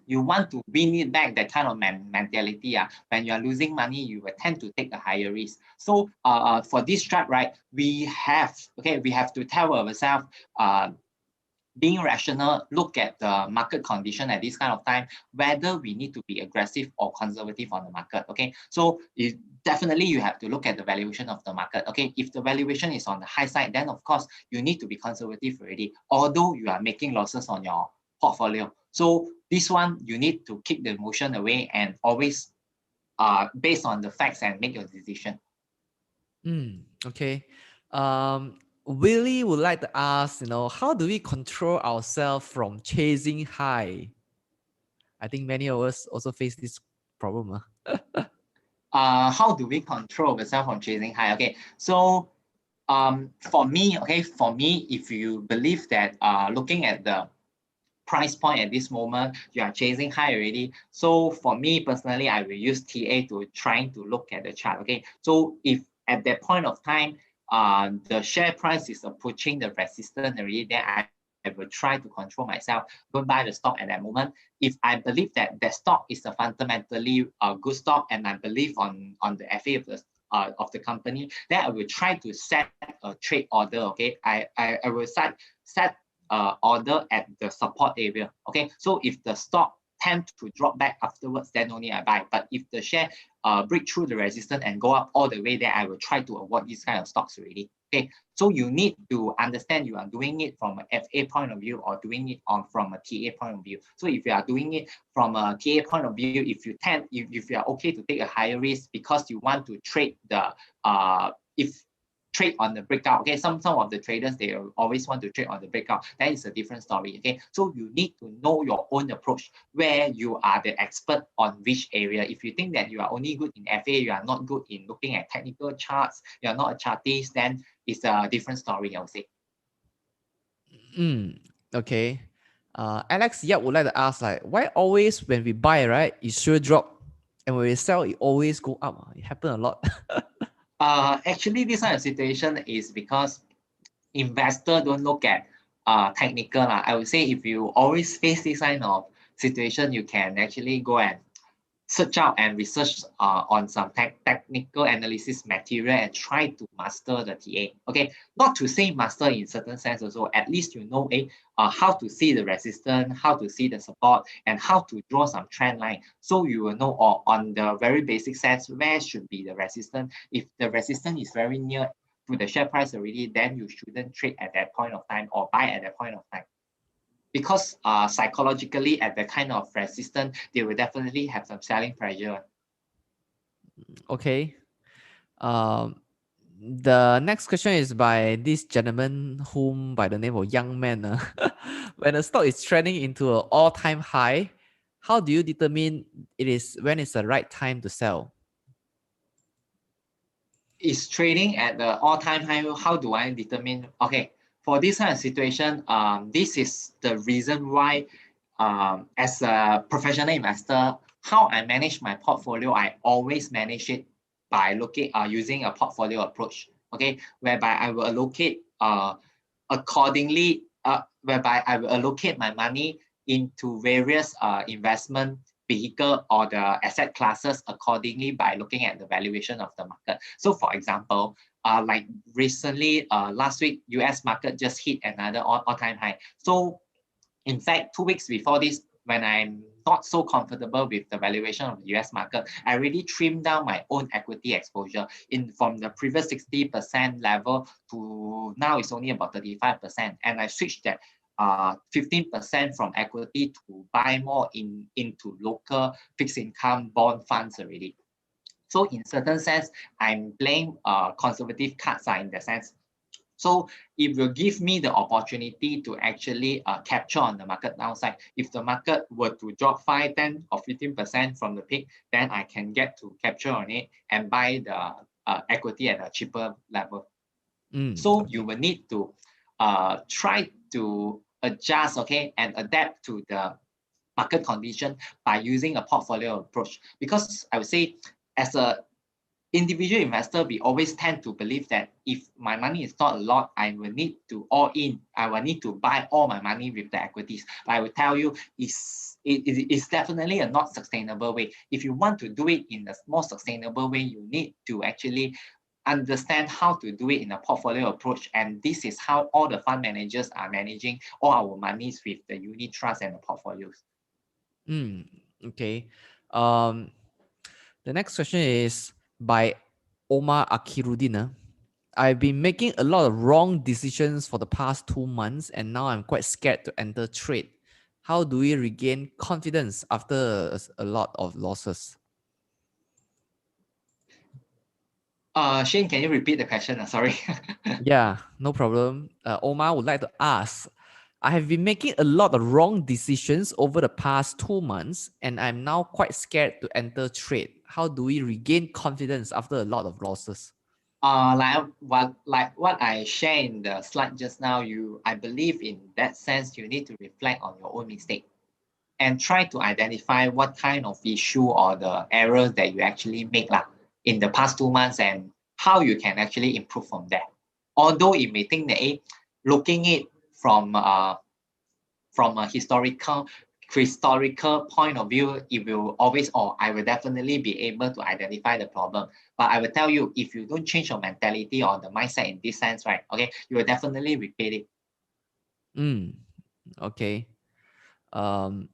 you want to win it back, that kind of mentality. When you are losing money, you will tend to take a higher risk. So for this trap, right, we have to tell ourselves, being rational, look at the market condition at this kind of time, whether we need to be aggressive or conservative on the market. Okay, so definitely you have to look at the valuation of the market. Okay, if the valuation is on the high side, then of course you need to be conservative already, although you are making losses on your portfolio. So this one, you need to keep the emotion away and always based on the facts and make your decision. Okay. Willie would like to ask, how do we control ourselves from chasing high? I think many of us also face this problem. How do we control ourselves from chasing high? Okay, so for me, if you believe that looking at the price point at this moment, you are chasing high already. So for me personally, I will use TA to trying to look at the chart. Okay, so if at that point of time, the share price is approaching the resistance already, then I will will try to control myself, don't buy the stock at that moment. If I believe that the stock is a fundamentally good stock and I believe on the FA of the company, then I will try to set a trade order. Okay, I will set order at the support area. Okay, so if the stock tend to drop back afterwards, then only I buy. But if the share break through the resistance and go up all the way, then I will try to avoid these kind of stocks already. Okay, so you need to understand you are doing it from a FA point of view or doing it from a TA point of view. So if you are doing it from a TA point of view, if you are okay to take a higher risk because you want to trade the trade on the breakout. Okay, some of the traders, they always want to trade on the breakout. That is a different story. Okay, so you need to know your own approach, where you are the expert on which area. If you think that you are only good in FA, you are not good in looking at technical charts, you are not a chartist, then it's a different story, I would say. Okay. Alex Yap would like to ask, like, why always when we buy, right, it sure drop, and when we sell, it always go up? It happen a lot. Actually, this kind of situation is because investor don't look at technical. I would say if you always face this kind of situation, you can actually go and search out and research on some technical analysis material and try to master the TA. Okay, not to say master in certain sense also, at least you know how to see the resistance, how to see the support, and how to draw some trend line. So you will know on the very basic sense where should be the resistance. If the resistance is very near to the share price already, then you shouldn't trade at that point of time or buy at that point of time. Because psychologically at the kind of resistance, they will definitely have some selling pressure. Okay. The next question is by this gentleman whom by the name of Young Man. When a stock is trending into an all-time high, how do you determine when it's the right time to sell? Is trading at the all-time high? How do I determine? Okay, for this kind of situation, this is the reason why, as a professional investor, how I manage my portfolio, I always manage it by using a portfolio approach. Okay, whereby I will allocate accordingly, whereby I will allocate my money into various investment vehicle or the asset classes accordingly by looking at the valuation of the market. So for example, like recently, last week, US market just hit another all-time high. So in fact, 2 weeks before this, when I'm not so comfortable with the valuation of the US market, I really trimmed down my own equity exposure from the previous 60% level to now it's only about 35%. And I switched that 15% from equity to buy more into local fixed income bond funds already. So in certain sense, I'm playing conservative cards in the sense. So it will give me the opportunity to actually capture on the market downside. If the market were to drop 5, 10 or 15% from the peak, then I can get to capture on it and buy the equity at a cheaper level. So you will need to try to adjust, okay, and adapt to the market condition by using a portfolio approach. Because I would say, as a individual investor, we always tend to believe that if my money is not a lot, I will need to all in. I will need to buy all my money with the equities. But I will tell you, it's definitely a not sustainable way. If you want to do it in a more sustainable way, you need to actually understand how to do it in a portfolio approach. And this is how all the fund managers are managing all our monies with the unit trust and the portfolios. Okay. The next question is by Omar Akirudin. I've been making a lot of wrong decisions for the past 2 months, and now I'm quite scared to enter trade. How do we regain confidence after a lot of losses? Shane, can you repeat the question? Sorry. Yeah, no problem. Omar would like to ask, I have been making a lot of wrong decisions over the past 2 months, and I'm now quite scared to enter trade. How do we regain confidence after a lot of losses? Like what I shared in the slide just now, I believe in that sense, you need to reflect on your own mistake and try to identify what kind of issue or the errors that you actually make in the past 2 months and how you can actually improve from there. Although it may think that looking it from from a historical point of view, it will always, I will definitely be able to identify the problem. But I will tell you, if you don't change your mentality or the mindset in this sense, right, okay, you will definitely repeat it. Okay. Um,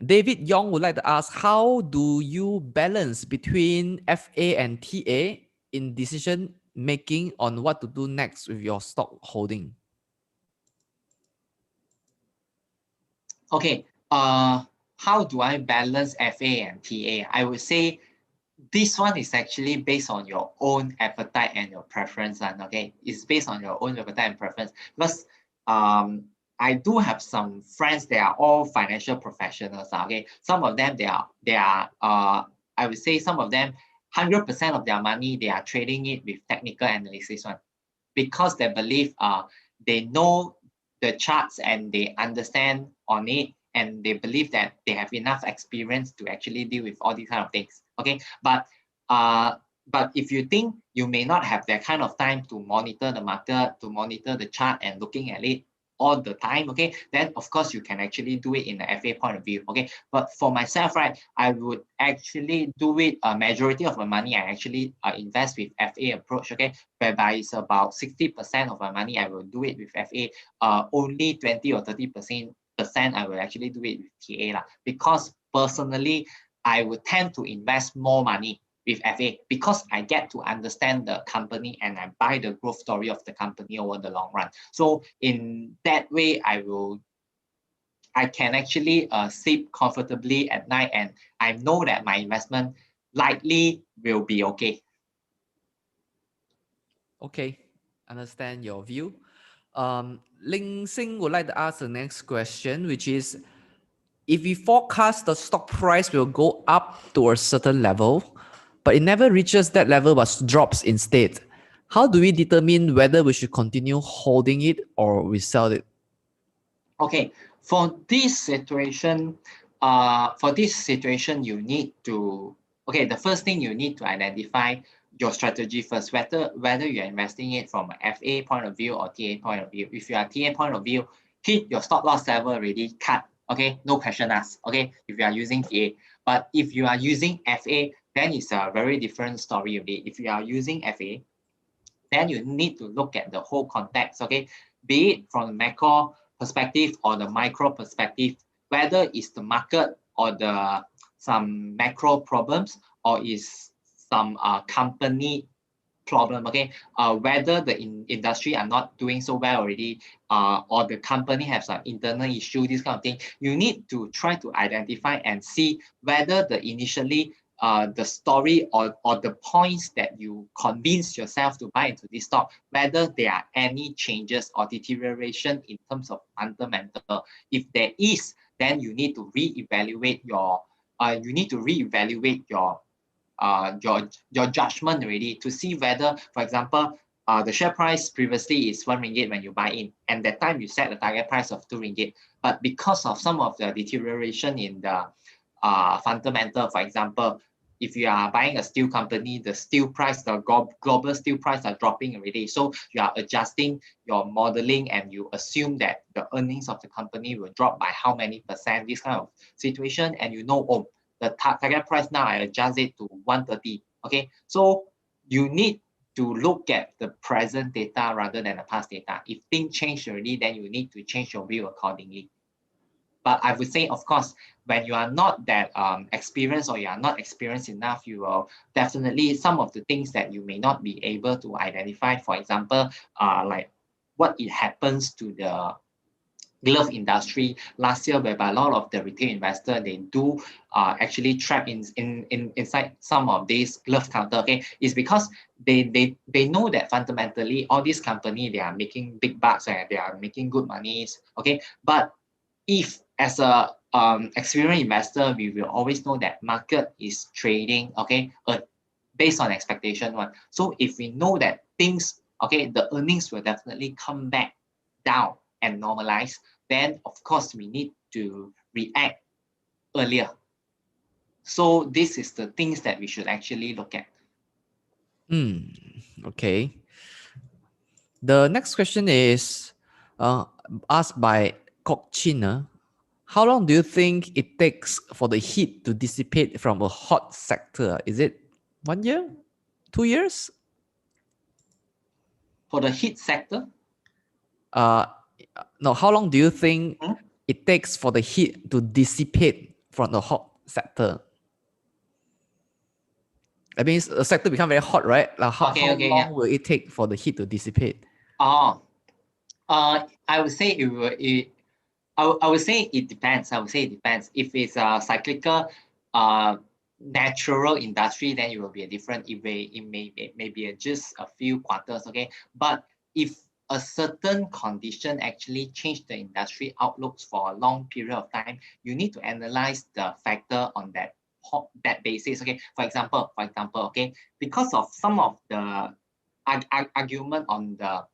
David Young would like to ask, how do you balance between FA and TA in decision making on what to do next with your stock holding? Okay, how do I balance FA and TA? I would say this one is actually based on your own appetite and your preference. Okay, it's based on your own appetite and preference. Because I do have some friends, they are all financial professionals. Okay, some of them they are I would say some of them 100% of their money they are trading it with technical analysis one, because they believe they know the charts and they understand on it, and they believe that they have enough experience to actually deal with all these kind of things. Okay, but if you think you may not have that kind of time to monitor the market, to monitor the chart and looking at it all the time, okay, then of course you can actually do it in the FA point of view. Okay, but for myself, right, I would actually do it, a majority of my money I actually invest with FA approach. Okay, whereby it's about 60% of my money I will do it with FA, only 20 or 30% I will actually do it with TA lah. Because personally I would tend to invest more money with FA, because I get to understand the company and I buy the growth story of the company over the long run. So in that way, I can actually sleep comfortably at night, and I know that my investment likely will be okay. Okay, understand your view. Ling Sing would like to ask the next question, which is, if we forecast the stock price will go up to a certain level, but it never reaches that level but drops instead, how do we determine whether we should continue holding it or we sell it? Okay, for this situation, you need to, okay, the first thing you need to identify your strategy first, whether you're investing it from an FA point of view or TA point of view. If you are TA point of view, hit your stop loss level already, cut. Okay, no question asked. Okay, if you are using TA, but if you are using FA, then it's a very different story of it. If you are using FA, then you need to look at the whole context. Okay, be it from the macro perspective or the micro perspective, whether it's the market or the some macro problems, or is some company problem. Okay, whether the industry are not doing so well already, or the company has an internal issue, this kind of thing, you need to try to identify and see whether the initially the story or the points that you convince yourself to buy into this stock, whether there are any changes or deterioration in terms of fundamental. If there is, then you need to reevaluate your judgment already, to see whether, for example, the share price previously is 1 ringgit when you buy in, and that time you set the target price of 2 ringgit. But because of some of the deterioration in the fundamental, for example, if you are buying a steel company, the steel price, the global steel price are dropping already. So you are adjusting your modeling and you assume that the earnings of the company will drop by how many percent, this kind of situation. And you know, oh, the target price now I adjust it to 130. Okay, so you need to look at the present data rather than the past data. If things change already, then you need to change your view accordingly. But I would say, of course, when you are not that experienced, or you are not experienced enough, you will definitely, some of the things that you may not be able to identify, for example, like what it happens to the glove industry last year, whereby a lot of the retail investor, they do actually trap inside some of these glove counter. Okay, is because they know that fundamentally all these company, they are making big bucks and they are making good monies. Okay, but if as a experienced investor, we will always know that market is trading, okay, based on expectation one. So if we know that things, okay, the earnings will definitely come back down and normalize, then of course we need to react earlier. So this is the things that we should actually look at. Okay. The next question is asked by Kokchin, how long do you think it takes for the heat to dissipate from a hot sector? Is it 1 year? 2 years? For the heat sector, Uh, no, how long do you think hmm? it takes for the heat to dissipate from the hot sector? That means the sector become very hot, right? Like Okay, how okay, yeah. long will it take for the heat to dissipate? Oh, I would say I would say it depends. I would say it depends. If it's a cyclical, uh, natural industry, then it will be a different. It may be just a few quarters, okay. But if a certain condition actually change the industry outlooks for a long period of time, you need to analyze the factor on that basis. Okay. For example, okay, because of some of the argument on the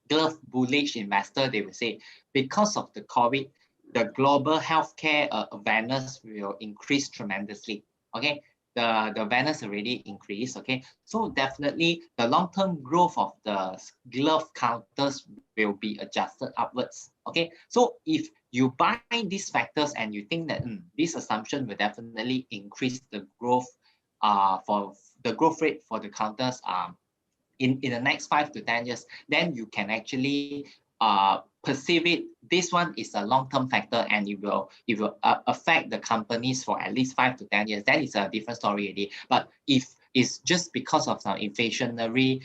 glove bullish investor, they will say because of the COVID, the global healthcare awareness will increase tremendously. Okay, the awareness already increased. Okay, so definitely the long-term growth of the glove counters will be adjusted upwards. Okay, so if you buy these factors and you think that this assumption will definitely increase the growth, for the growth rate for the counters, in the next 5 to 10 years, then you can actually perceive it. This one is a long-term factor, and it will affect the companies for at least 5 to 10 years. Then it's a different story already. But if it's just because of some inflationary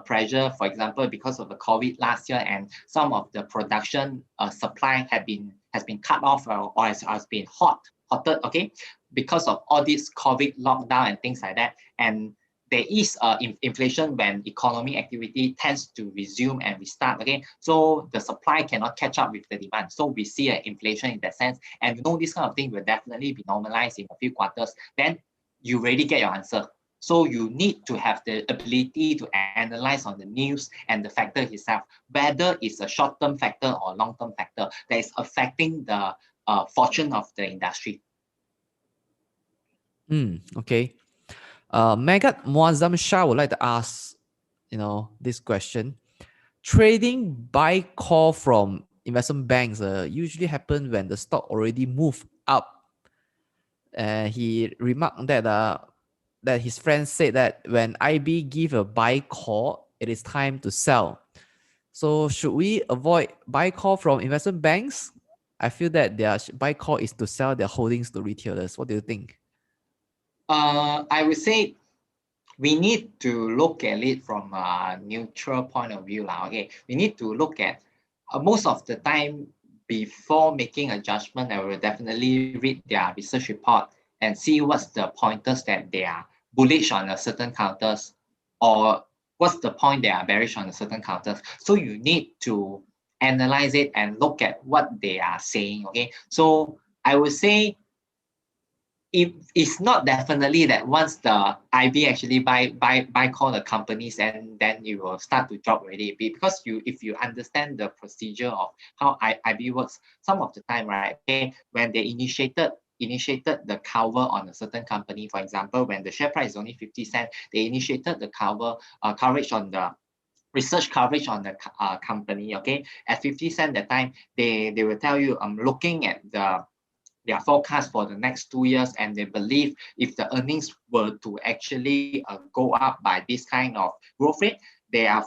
pressure, for example, because of the COVID last year, and some of the production supply has been cut off, or has been hotted, okay, because of all this COVID lockdown and things like that, and there is inflation when economic activity tends to resume and restart. Okay, so the supply cannot catch up with the demand. So we see an inflation in that sense, and this kind of thing will definitely be normalized in a few quarters. Then you already get your answer. So you need to have the ability to analyze on the news and the factor itself, whether it's a short-term factor or long-term factor that is affecting the fortune of the industry. Okay. Megat Muazzam Shah would like to ask, this question. Trading buy call from investment banks usually happen when the stock already moved up. He remarked that his friend said that when IB give a buy call, it is time to sell. So should we avoid buy call from investment banks? I feel that their buy call is to sell their holdings to retailers. What do you think? I would say we need to look at it from a neutral point of view. Okay, we need to look at most of the time before making a judgment. I will definitely read their research report and see what's the pointers that they are bullish on a certain counters, or what's the point they are bearish on a certain counters. So you need to analyze it and look at what they are saying. Okay, so I would say it's not definitely that once the IB actually buy call the companies, and then you will start to drop already. Because if you understand the procedure of how IB works, some of the time, right, okay, when they initiated the cover on a certain company, for example, when the share price is only 50 cents, they initiated the coverage on the research coverage on the company. Okay, at 50 cents that time, they will tell you, I'm looking at their forecast for the next 2 years, and they believe if the earnings were to actually go up by this kind of growth rate, they are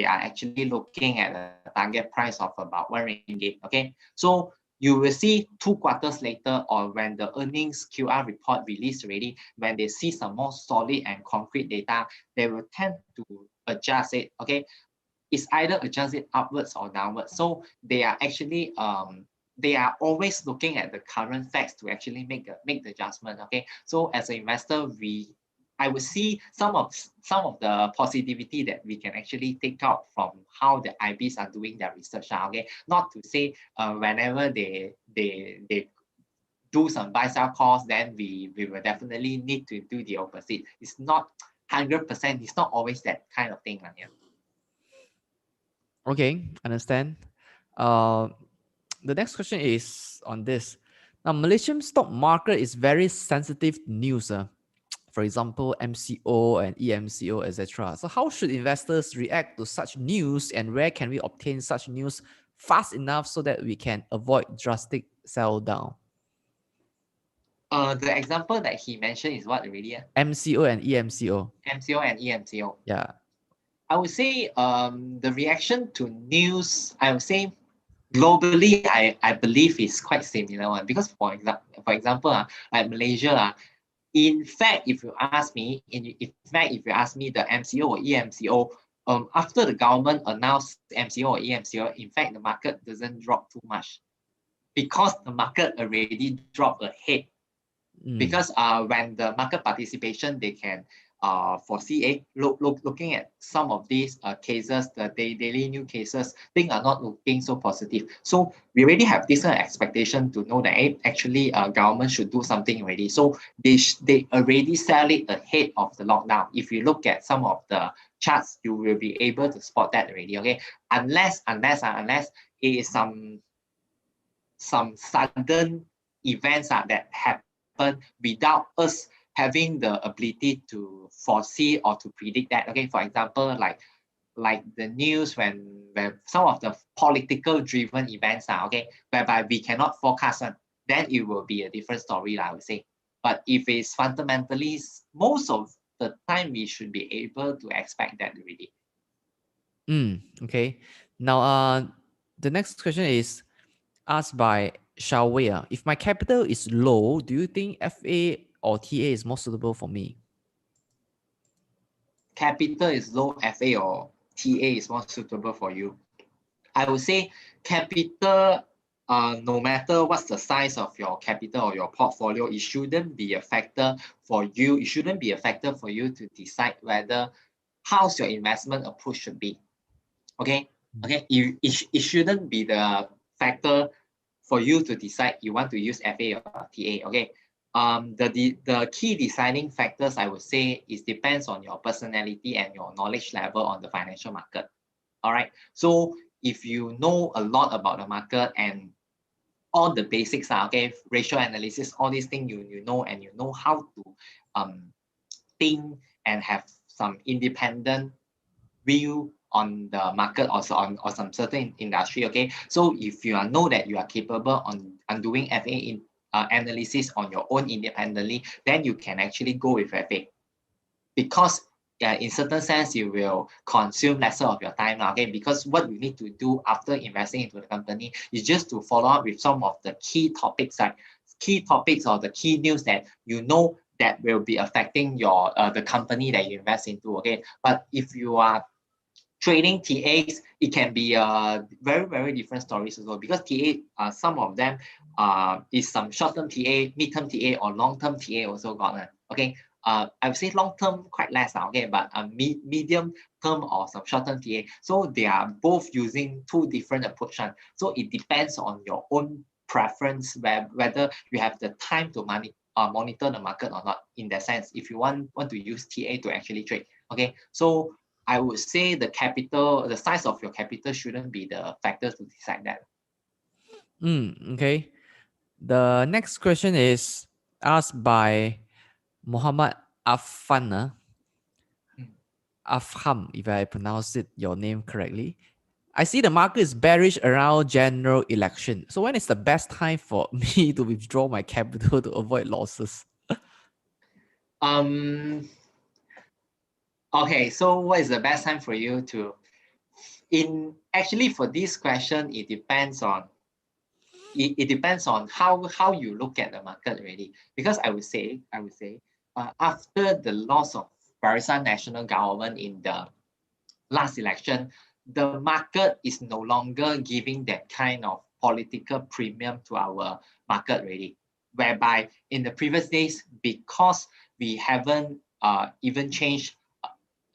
actually looking at a target price of about 1 ringgit. Okay, so you will see 2 quarters later, or when the earnings QR report released already, when they see some more solid and concrete data, they will tend to adjust it. Okay, it's either adjust it upwards or downwards. So they are actually they are always looking at the current facts to actually make the adjustment. Okay, so as an investor, I would see some of the positivity that we can actually take out from how the IBs are doing their research. Okay, not to say whenever they do some buy sell calls, then we will definitely need to do the opposite. It's not 100%. It's not always that kind of thing. Yeah. Okay, understand. Uh, the next question is on this. Now, Malaysian stock market is very sensitive to news. For example, MCO and EMCO, etc. So, how should investors react to such news, and where can we obtain such news fast enough so that we can avoid drastic sell down? The example that he mentioned is what already? MCO and EMCO. MCO and EMCO. Yeah. I would say the reaction to news, I would say globally, I believe is quite similar one, because for example, like Malaysia, in fact, if you ask me, the MCO or EMCO, after the government announced MCO or EMCO, in fact, the market doesn't drop too much because the market already dropped ahead. Because when the market participation, they can foresee looking at some of these cases, the daily new cases, things are not looking so positive. So we already have this expectation to know that actually government should do something already. So they already sell it ahead of the lockdown. If you look at some of the charts, you will be able to spot that already. Okay, unless it is some sudden events that happen without us having the ability to foresee or to predict that. Okay, for example, like the news when some of the political driven events are whereby we cannot forecast them, then it will be a different story, I would say. But if it's fundamentally, most of the time we should be able to expect that already. Okay. Now, the next question is asked by Xiaowei. If my capital is low, do you think FA or TA is more suitable for me? Capital is low, FA or TA is more suitable for you. I would say capital, no matter what's the size of your capital or your portfolio, it shouldn't be a factor for you. It shouldn't be a factor for you to decide whether how's your investment approach should be. Okay. It shouldn't be the factor for you to decide you want to use FA or TA. Okay. The key deciding factors, I would say, is depends on your personality and your knowledge level on the financial market. All right. So if you know a lot about the market and all the basics are ratio analysis, all these things you know, and you know how to think and have some independent view on the market or some certain industry. Okay, so if you know that you are capable on doing FA analysis on your own independently, then you can actually go with FA, because in certain sense you will consume lesser of your time. Okay, because what you need to do after investing into the company is just to follow up with some of the key topics, or the key news that you know that will be affecting your the company that you invest into. Okay, but if you are trading TAs, it can be very, very different stories as well, because TA, some of them is some short-term TA, mid-term TA, or long-term TA also got. Okay, I would say long-term quite less now, okay, but medium-term or some short-term TA. So they are both using two different approaches. So it depends on your own preference, whether you have the time to monitor the market or not, in that sense, if you want to use TA to actually trade. Okay, so I would say the size of your capital shouldn't be the factor to decide that. Okay. The next question is asked by Muhammad Affan. Afham, if I pronounce your name correctly. I see the market is bearish around general election. So when is the best time for me to withdraw my capital to avoid losses? Okay, so what is the best time for you to actually for this question, it depends on how you look at the market already. Because I would say after the loss of Barisan National Government in the last election, the market is no longer giving that kind of political premium to our market already, whereby in the previous days, because we haven't even changed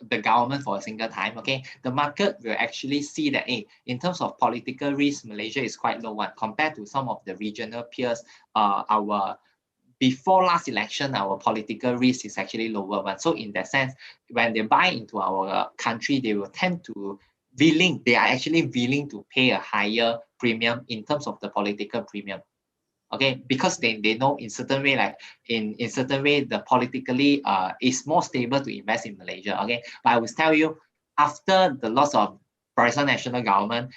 the government for a single time, okay, the market will actually see that in terms of political risk, Malaysia is quite low one compared to some of the regional peers. Our before last election, our political risk is actually lower one. So in that sense, when they buy into our country, they will tend to they are actually willing to pay a higher premium in terms of the political premium. Okay, because they know in certain way, like in certain way, the politically is more stable to invest in Malaysia. Okay, but I will tell you, after the loss of Barisan National Government,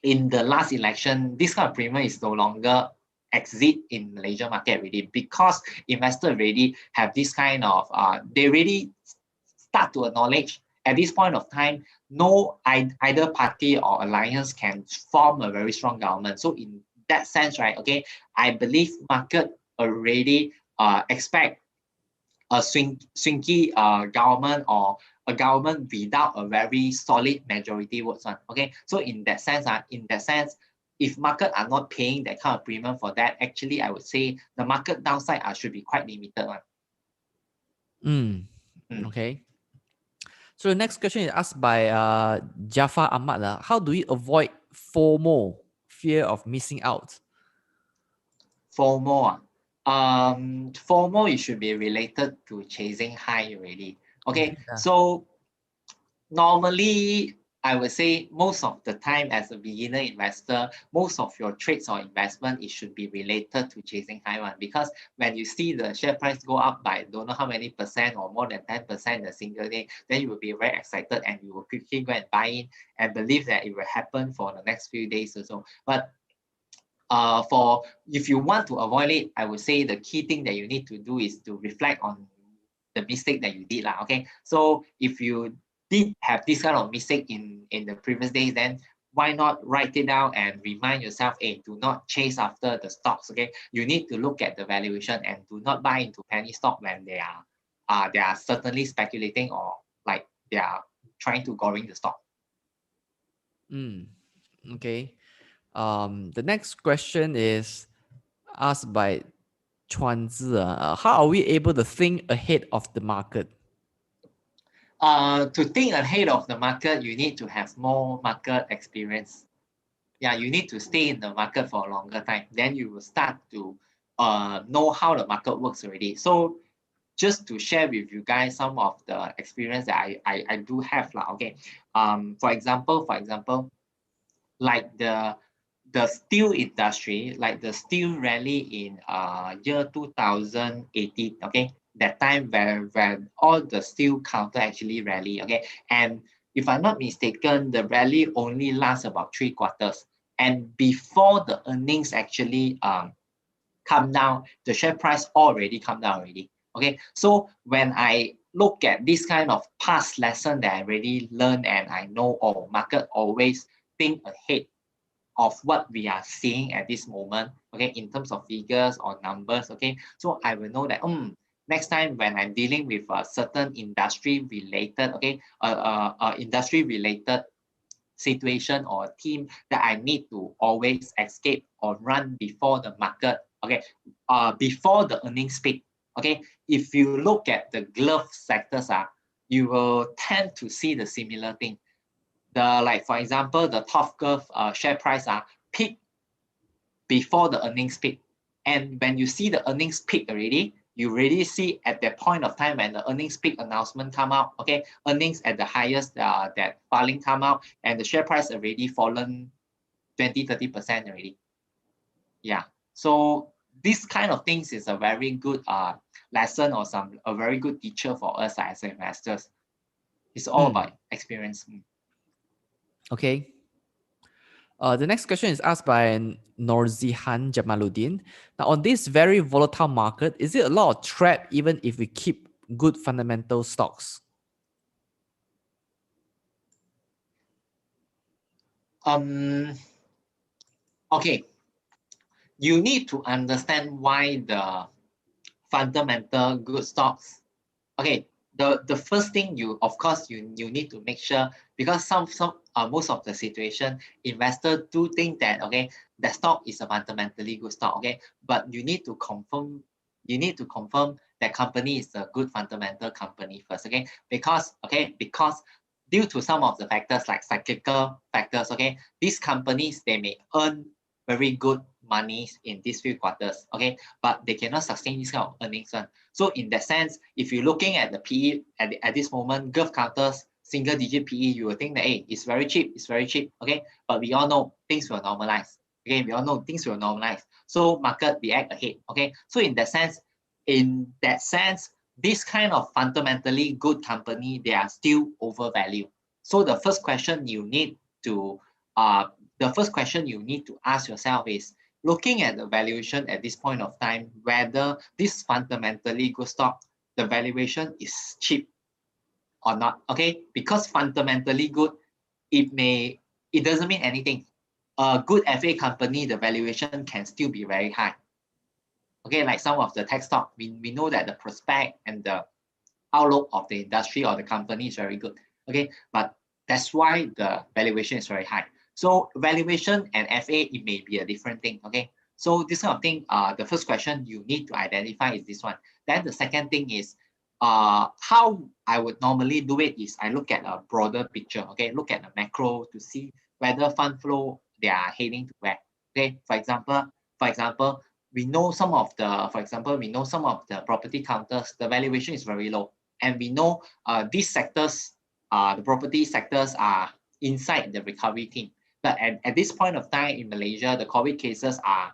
in the last election, this kind of premium is no longer exist in Malaysia market already, because investors already have this kind of, they really start to acknowledge at this point of time, no either party or alliance can form a very strong government. So in that sense, right, okay, I believe market already expect a swingy government, or a government without a very solid majority votes on. Okay, so in that sense, if market are not paying that kind of premium for that, actually I would say the market downside should be quite limited one. Okay. So the next question is asked by Jafar Ahmad. How do we avoid FOMO, fear of missing out? FOMO, FOMO, it should be related to chasing high already. Okay, so normally I would say most of the time as a beginner investor, most of your trades or investment, it should be related to chasing high one, because when you see the share price go up by don't know how many percent or more than 10% in a single day, then you will be very excited and you will quickly go and buy in and believe that it will happen for the next few days or so. But for if you want to avoid it, I would say the key thing that you need to do is to reflect on the mistake that you did. Okay, so if you did have this kind of mistake in the previous days, then why not write it down and remind yourself, hey, do not chase after the stocks. Okay, you need to look at the valuation and do not buy into penny stock when they are certainly speculating, or like they are trying to goring the stock. Okay. The next question is asked by Chuan Zi. How are we able to think ahead of the market? To think ahead of the market, you need to have more market experience. Yeah, you need to stay in the market for a longer time. Then you will start to know how the market works already. So just to share with you guys some of the experience that I do have. Okay. For example, like the steel industry, like the steel rally in year 2018, okay, that time where all the steel counter actually rally, okay, and if I'm not mistaken, the rally only lasts about 3 quarters, and before the earnings actually come down, the share price already come down already. Okay, so when I look at this kind of past lesson that I already learned, and I know, oh, market always think ahead of what we are seeing at this moment, okay, in terms of figures or numbers, okay, so I will know that next time when I'm dealing with a certain industry related, okay, industry related situation or team, that I need to always escape or run before the market, okay, before the earnings peak. Okay, if you look at the glove sectors, you will tend to see the similar thing. Like for example, the top curve share price peak before the earnings peak. And when you see the earnings peak already, you already see at that point of time when the earnings peak announcement come out, okay, earnings at the highest that filing come out, and the share price already fallen 20-30% already. Yeah. So this kind of things is a very good lesson, or a very good teacher for us as investors. It's all about experience. Okay. The next question is asked by Norzihan Jamaluddin. Now, on this very volatile market, is it a lot of trap even if we keep good fundamental stocks? Okay. You need to understand why the fundamental good stocks. Okay, the first thing you need to make sure, because some most of the situation, investors do think that, okay, the stock is a fundamentally good stock, okay, but you need to confirm that company is a good fundamental company first, okay, because due to some of the factors like cyclical factors, okay, these companies, they may earn very good money in these few quarters, okay, but they cannot sustain this kind of earnings one. So in that sense, if you're looking at the PE at this moment, Gulf counters, single digit PE, you will think that, hey, it's very cheap, okay, but we all know things will normalize. Okay, we all know things will normalize. So market react ahead. Okay, so in that sense, this kind of fundamentally good company, they are still overvalued. So the first question you need to the first question you need to ask yourself is, looking at the valuation at this point of time, whether this fundamentally good stock, the valuation is cheap or not. Okay, because fundamentally good, it doesn't mean anything. A good FA company, the valuation can still be very high. Okay, like some of the tech stock, we know that the prospect and the outlook of the industry or the company is very good. Okay, but that's why the valuation is very high. So valuation and FA, it may be a different thing. Okay, so this kind of thing, the first question you need to identify is this one. Then the second thing is, how I would normally do it is I look at a broader picture. Okay, look at the macro to see whether fund flow they are heading to where. Okay, for example, we know some of the property counters, the valuation is very low, and we know these sectors, the property sectors are inside the recovery team. But at this point of time in Malaysia, the COVID cases are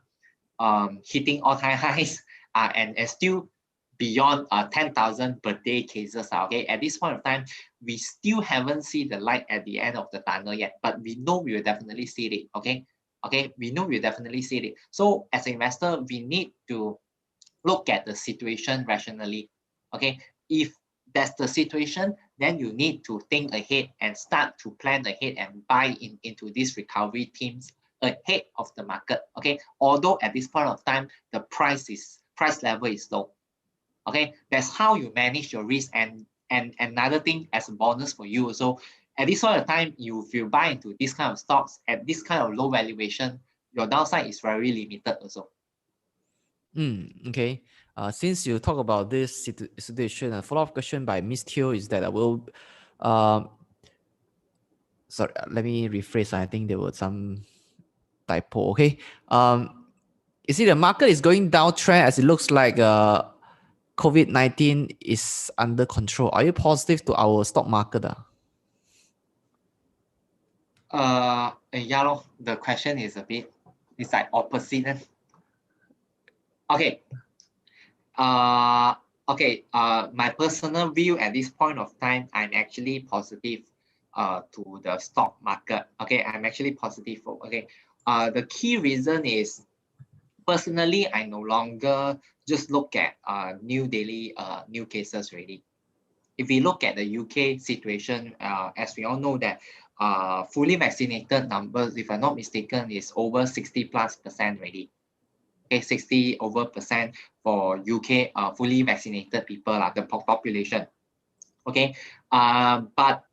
hitting all-time highs and still beyond 10,000 per day cases. Okay, at this point of time, we still haven't seen the light at the end of the tunnel yet, but we know we will definitely see it. Okay, we know we'll definitely see it. So as an investor, we need to look at the situation rationally. Okay, if that's the situation, then you need to think ahead and start to plan ahead and buy into these recovery teams ahead of the market. Okay, although at this point of time the price level is low. Okay, that's how you manage your risk. And another thing as a bonus for you also, at this point of time, if you buy into this kind of stocks at this kind of low valuation, your downside is very limited also. Okay. Since you talk about this situation, a follow-up question by Miss Teo is that I will, sorry, let me rephrase. I think there was some typo. Okay. You see, the market is going downtrend as it looks like COVID-19 is under control. Are you positive to our stock market? Yeah, the question is it's like opposite. Okay. My personal view at this point of time, I'm actually positive to the stock market. Okay, I'm actually positive. Okay, the key reason is, personally, I no longer just look at new daily new cases already. If we look at the UK situation, as we all know that fully vaccinated numbers, if I'm not mistaken, is over 60+% already. Okay, 60% for UK fully vaccinated people, the population. Okay, but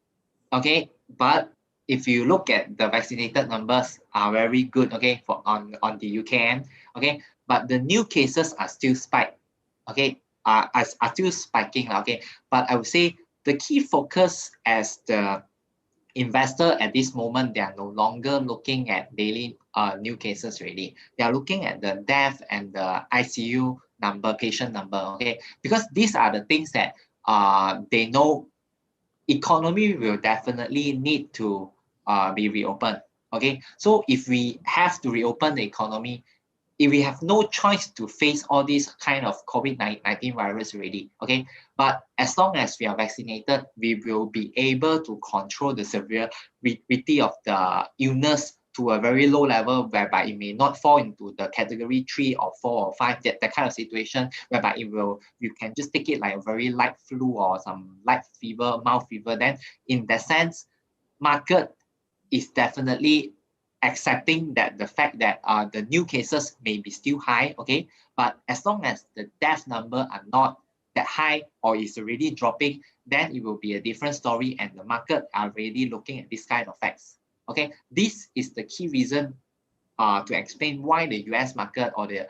if you look at the vaccinated numbers are very good. Okay, for on the UK end. Okay, but the new cases are still spiked. Okay, are still spiking. Okay, but I would say the key focus as the investor at this moment, they are no longer looking at daily new cases already. They are looking at the death and the ICU number, patient number. Okay, because these are the things that they know economy will definitely need to be reopened. Okay, so if we have to reopen the economy, if we have no choice to face all these kind of COVID-19 virus already, okay, but as long as we are vaccinated, we will be able to control the severity of the illness to a very low level, whereby it may not fall into the category 3 or 4 or 5, that kind of situation, whereby you can just take it like a very light flu or some light fever, mild fever. Then in that sense, market is definitely accepting that the fact that the new cases may be still high, okay, but as long as the death number are not that high or is already dropping, then it will be a different story, and the market are already looking at this kind of facts. Okay, this is the key reason to explain why the US market or the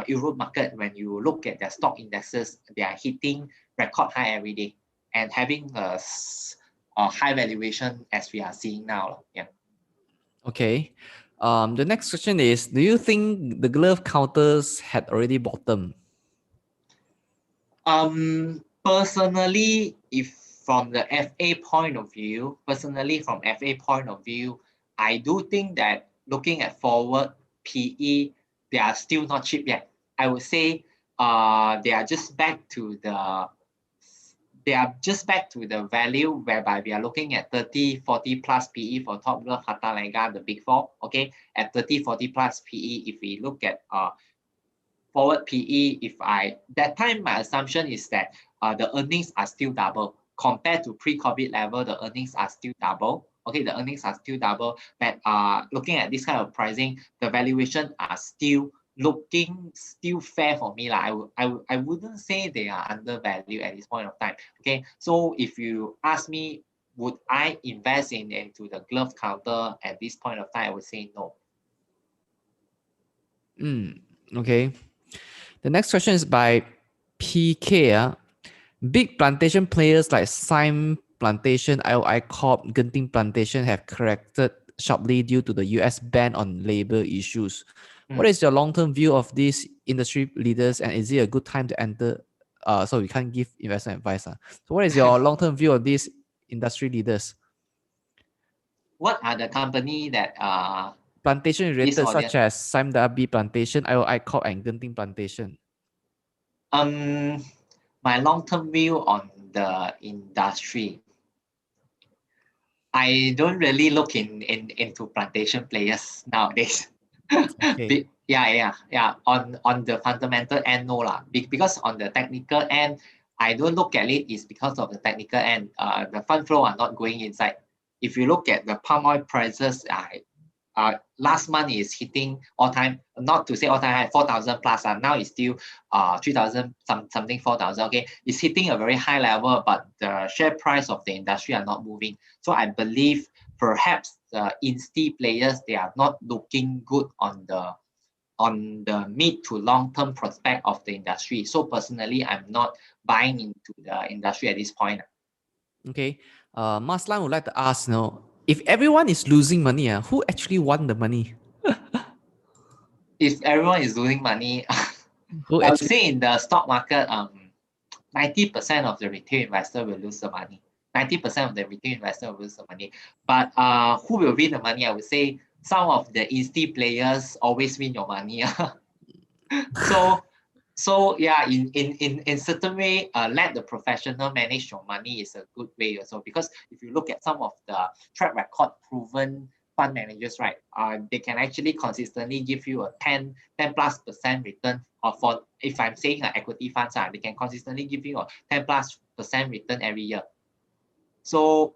Europe market, when you look at their stock indexes, they are hitting record high every day and having a high valuation as we are seeing now. Yeah. Okay. The next question is, do you think the glove counters had already bottomed? Personally, if from the FA point of view, I do think that looking at forward PE, they are still not cheap yet. I would say they are just back to the they are just back to the value whereby we are looking at 30, 40 plus PE for Top Glove, Harta Lega, the big four. Okay, at 30, 40 plus PE, if we look at forward PE, that time my assumption is that the earnings are still double compared to pre-COVID level. The earnings are still double. Okay, the earnings are still double. But looking at this kind of pricing, the valuation are still looking fair for me. I wouldn't say they are undervalued at this point of time. Okay, so if you ask me, would I invest into the glove counter at this point of time? I would say no. Okay. The next question is by PK. Big plantation players like Sime Plantation, IOI Corp, Genting Plantation have corrected sharply due to the US ban on labor issues. What is your long-term view of these industry leaders, and is it a good time to enter? So we can't give investment advice. So what is your long-term view of these industry leaders? What are the company that plantation related such as Sime Darby Plantation, IOI Corp, and Genting Plantation? My long-term view on the industry, I don't really look into plantation players nowadays. Okay. Yeah. On the fundamental end, no lah. Because on the technical end, I don't look at it is because of the technical end. The fund flow are not going inside. If you look at the palm oil prices, last month is hitting all time, not to say all time high, 4,000 plus. Now it's still 3,000 something, 4,000. Okay, it's hitting a very high level, but the share price of the industry are not moving. So I believe perhaps the insti players, they are not looking good on the mid to long term prospect of the industry. So personally, I'm not buying into the industry at this point. Okay. Maslan would like to ask, if everyone is losing money, who actually won the money? If everyone is losing money, I would say in the stock market, 90% of the retail investor will lose the money. 90% of the retail investor will lose the money. But who will win the money? I would say some of the insti players always win your money. So yeah, in certain way, let the professional manage your money is a good way also. Because if you look at some of the track record proven fund managers, right, they can actually consistently give you a 10 plus % return. Or for, if I'm saying equity funds, they can consistently give you a 10 plus % return every year. So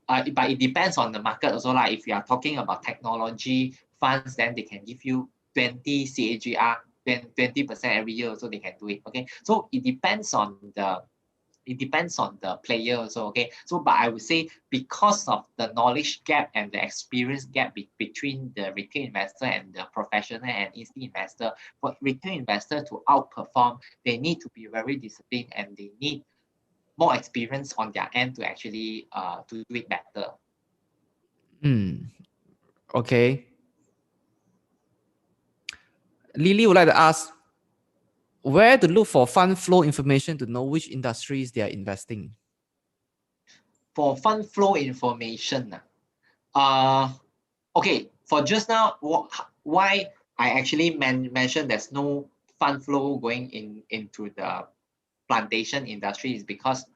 but it depends on the market also. Like if you are talking about technology funds, then they can give you 20 CAGR, 20% every year, so they can do it. Okay, so it depends on the player also. Okay, so but I would say because of the knowledge gap and the experience gap between the retail investor and the professional and insti investor, for retail investor to outperform, they need to be very disciplined and they need more experience on their end to actually to do it better. Okay. Lily would like to ask, where to look for fund flow information to know which industries they are investing? For fund flow information, okay, for just now, why I actually mentioned there's no fund flow going into the plantation industry is because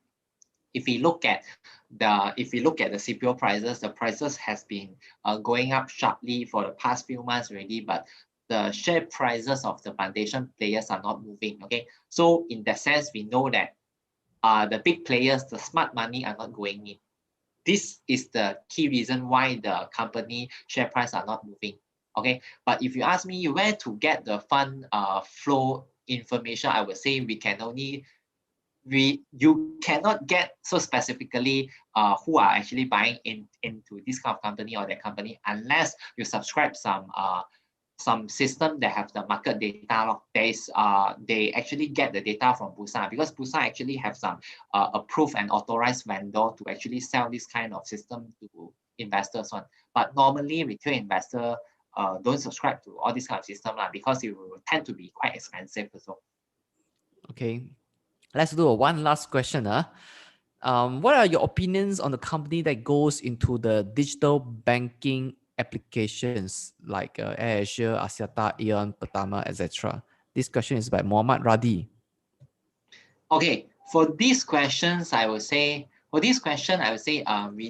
if we look at the CPO prices, the prices has been going up sharply for the past few months already, but the share prices of the plantation players are not moving. Okay, so in that sense, we know that the big players, the smart money, are not going in. This is the key reason why the company share price are not moving. Okay, but if you ask me where to get the fund flow information, I would say you cannot get so specifically who are actually buying into this kind of company or that company unless you subscribe some system that have the market data. They actually get the data from Bursa, because Bursa actually have some approved and authorized vendor to actually sell this kind of system to investors on. But normally retail investor don't subscribe to all this kind of system because it will tend to be quite expensive also. Okay, let's do one last question. What are your opinions on the company that goes into the digital banking applications like AirAsia, Axiata, Aeon, Pertama, etc.? This question is by Muhammad Radi. Okay, For these questions, I would say, we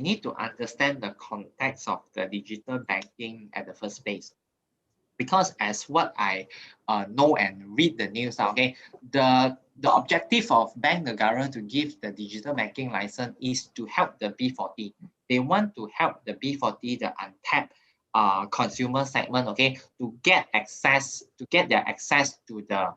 need to understand the context of the digital banking at the first place. Because as what I know and read the news, okay, the objective of Bank Negara to give the digital banking license is to help the B40. They want to help the B40, the untapped consumer segment, okay, to get their access to the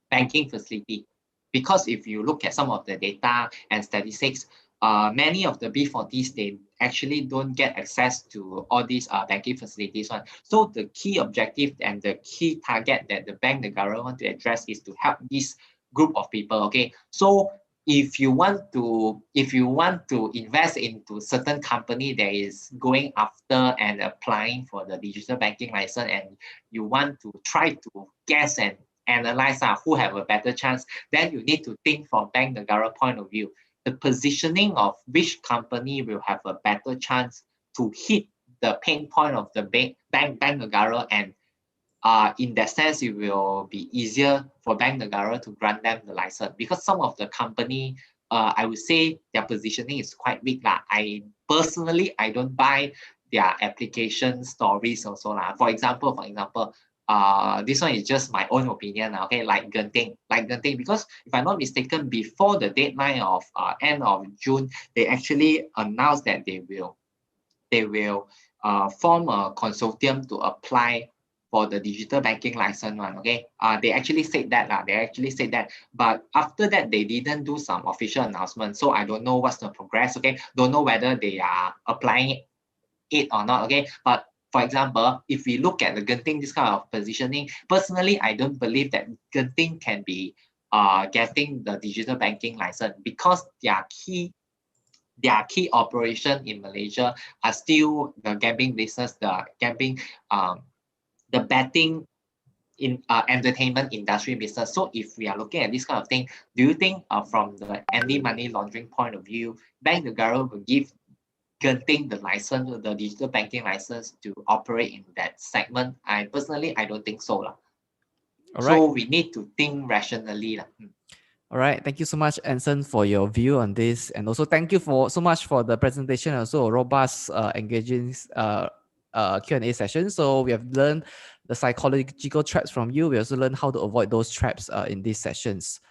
banking facility. Because if you look at some of the data and statistics, many of the B40s, they actually don't get access to all these banking facilities. So the key objective and the key target that the Bank Negara want to address is to help this group of people. Okay, so if you want to invest into certain company that is going after and applying for the digital banking license, and you want to try to guess and analyze who have a better chance, then you need to think from Bank Negara point of view. The positioning of which company will have a better chance to hit the pain point of the Bank Negara, and in that sense, it will be easier for Bank Negara to grant them the license, because some of the company, I would say their positioning is quite weak. I personally, I don't buy their application stories also. For example, this one is just my own opinion, okay, like Genting, because if I'm not mistaken, before the deadline of end of June, they actually announced that they will form a consortium to apply for the digital banking license one. Okay, they actually said that, but after that they didn't do some official announcement. So I don't know what's the progress. Okay, don't know whether they are applying it or not. Okay, but for example, if we look at the Genting, this kind of positioning, personally, I don't believe that Genting can be getting the digital banking license, because their key operation in Malaysia are still the gambling business, the betting in entertainment industry business. So if we are looking at this kind of thing, do you think from the anti-money laundering point of view, Bank Negara will give Genting the license, the digital banking license, to operate in that segment? I personally, I don't think so. All right. So we need to think rationally. All right. Thank you so much, Anson, for your view on this. And also thank you so much for the presentation, also a robust, engaging Q&A session. So we have learned the psychological traps from you. We also learned how to avoid those traps in these sessions.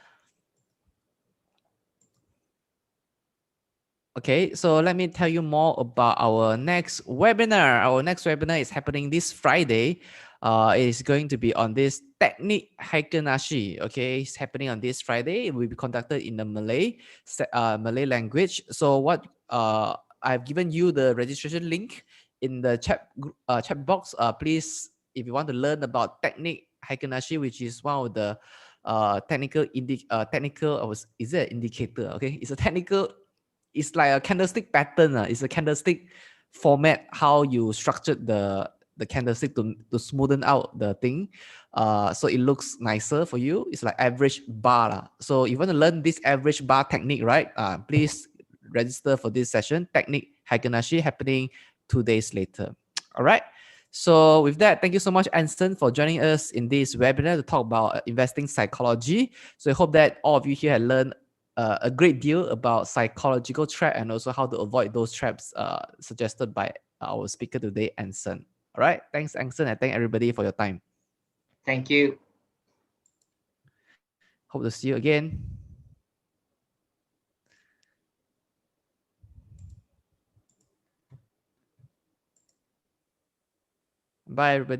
Okay, so let me tell you more about our next webinar. Our next webinar is happening this Friday. It is going to be on this technique Haikenashi. Okay, it's happening on this Friday. It will be conducted in the Malay language. So what I've given you the registration link in the chat box. Please, if you want to learn about technique Haikenashi, which is one of the is it an indicator? Okay, it's a technical. It's like a candlestick pattern. It's a candlestick format, how you structured the candlestick to smoothen out the thing. So it looks nicer for you. It's like average bar. So if you want to learn this average bar technique, right? Please register for this session, Technique Haikenashi, happening 2 days later. All right. So with that, thank you so much, Anson, for joining us in this webinar to talk about investing psychology. So I hope that all of you here have learned a great deal about psychological trap, and also how to avoid those traps suggested by our speaker today, Anson. All right. Thanks, Anson. And thank everybody for your time. Thank you. Hope to see you again. Bye, everybody.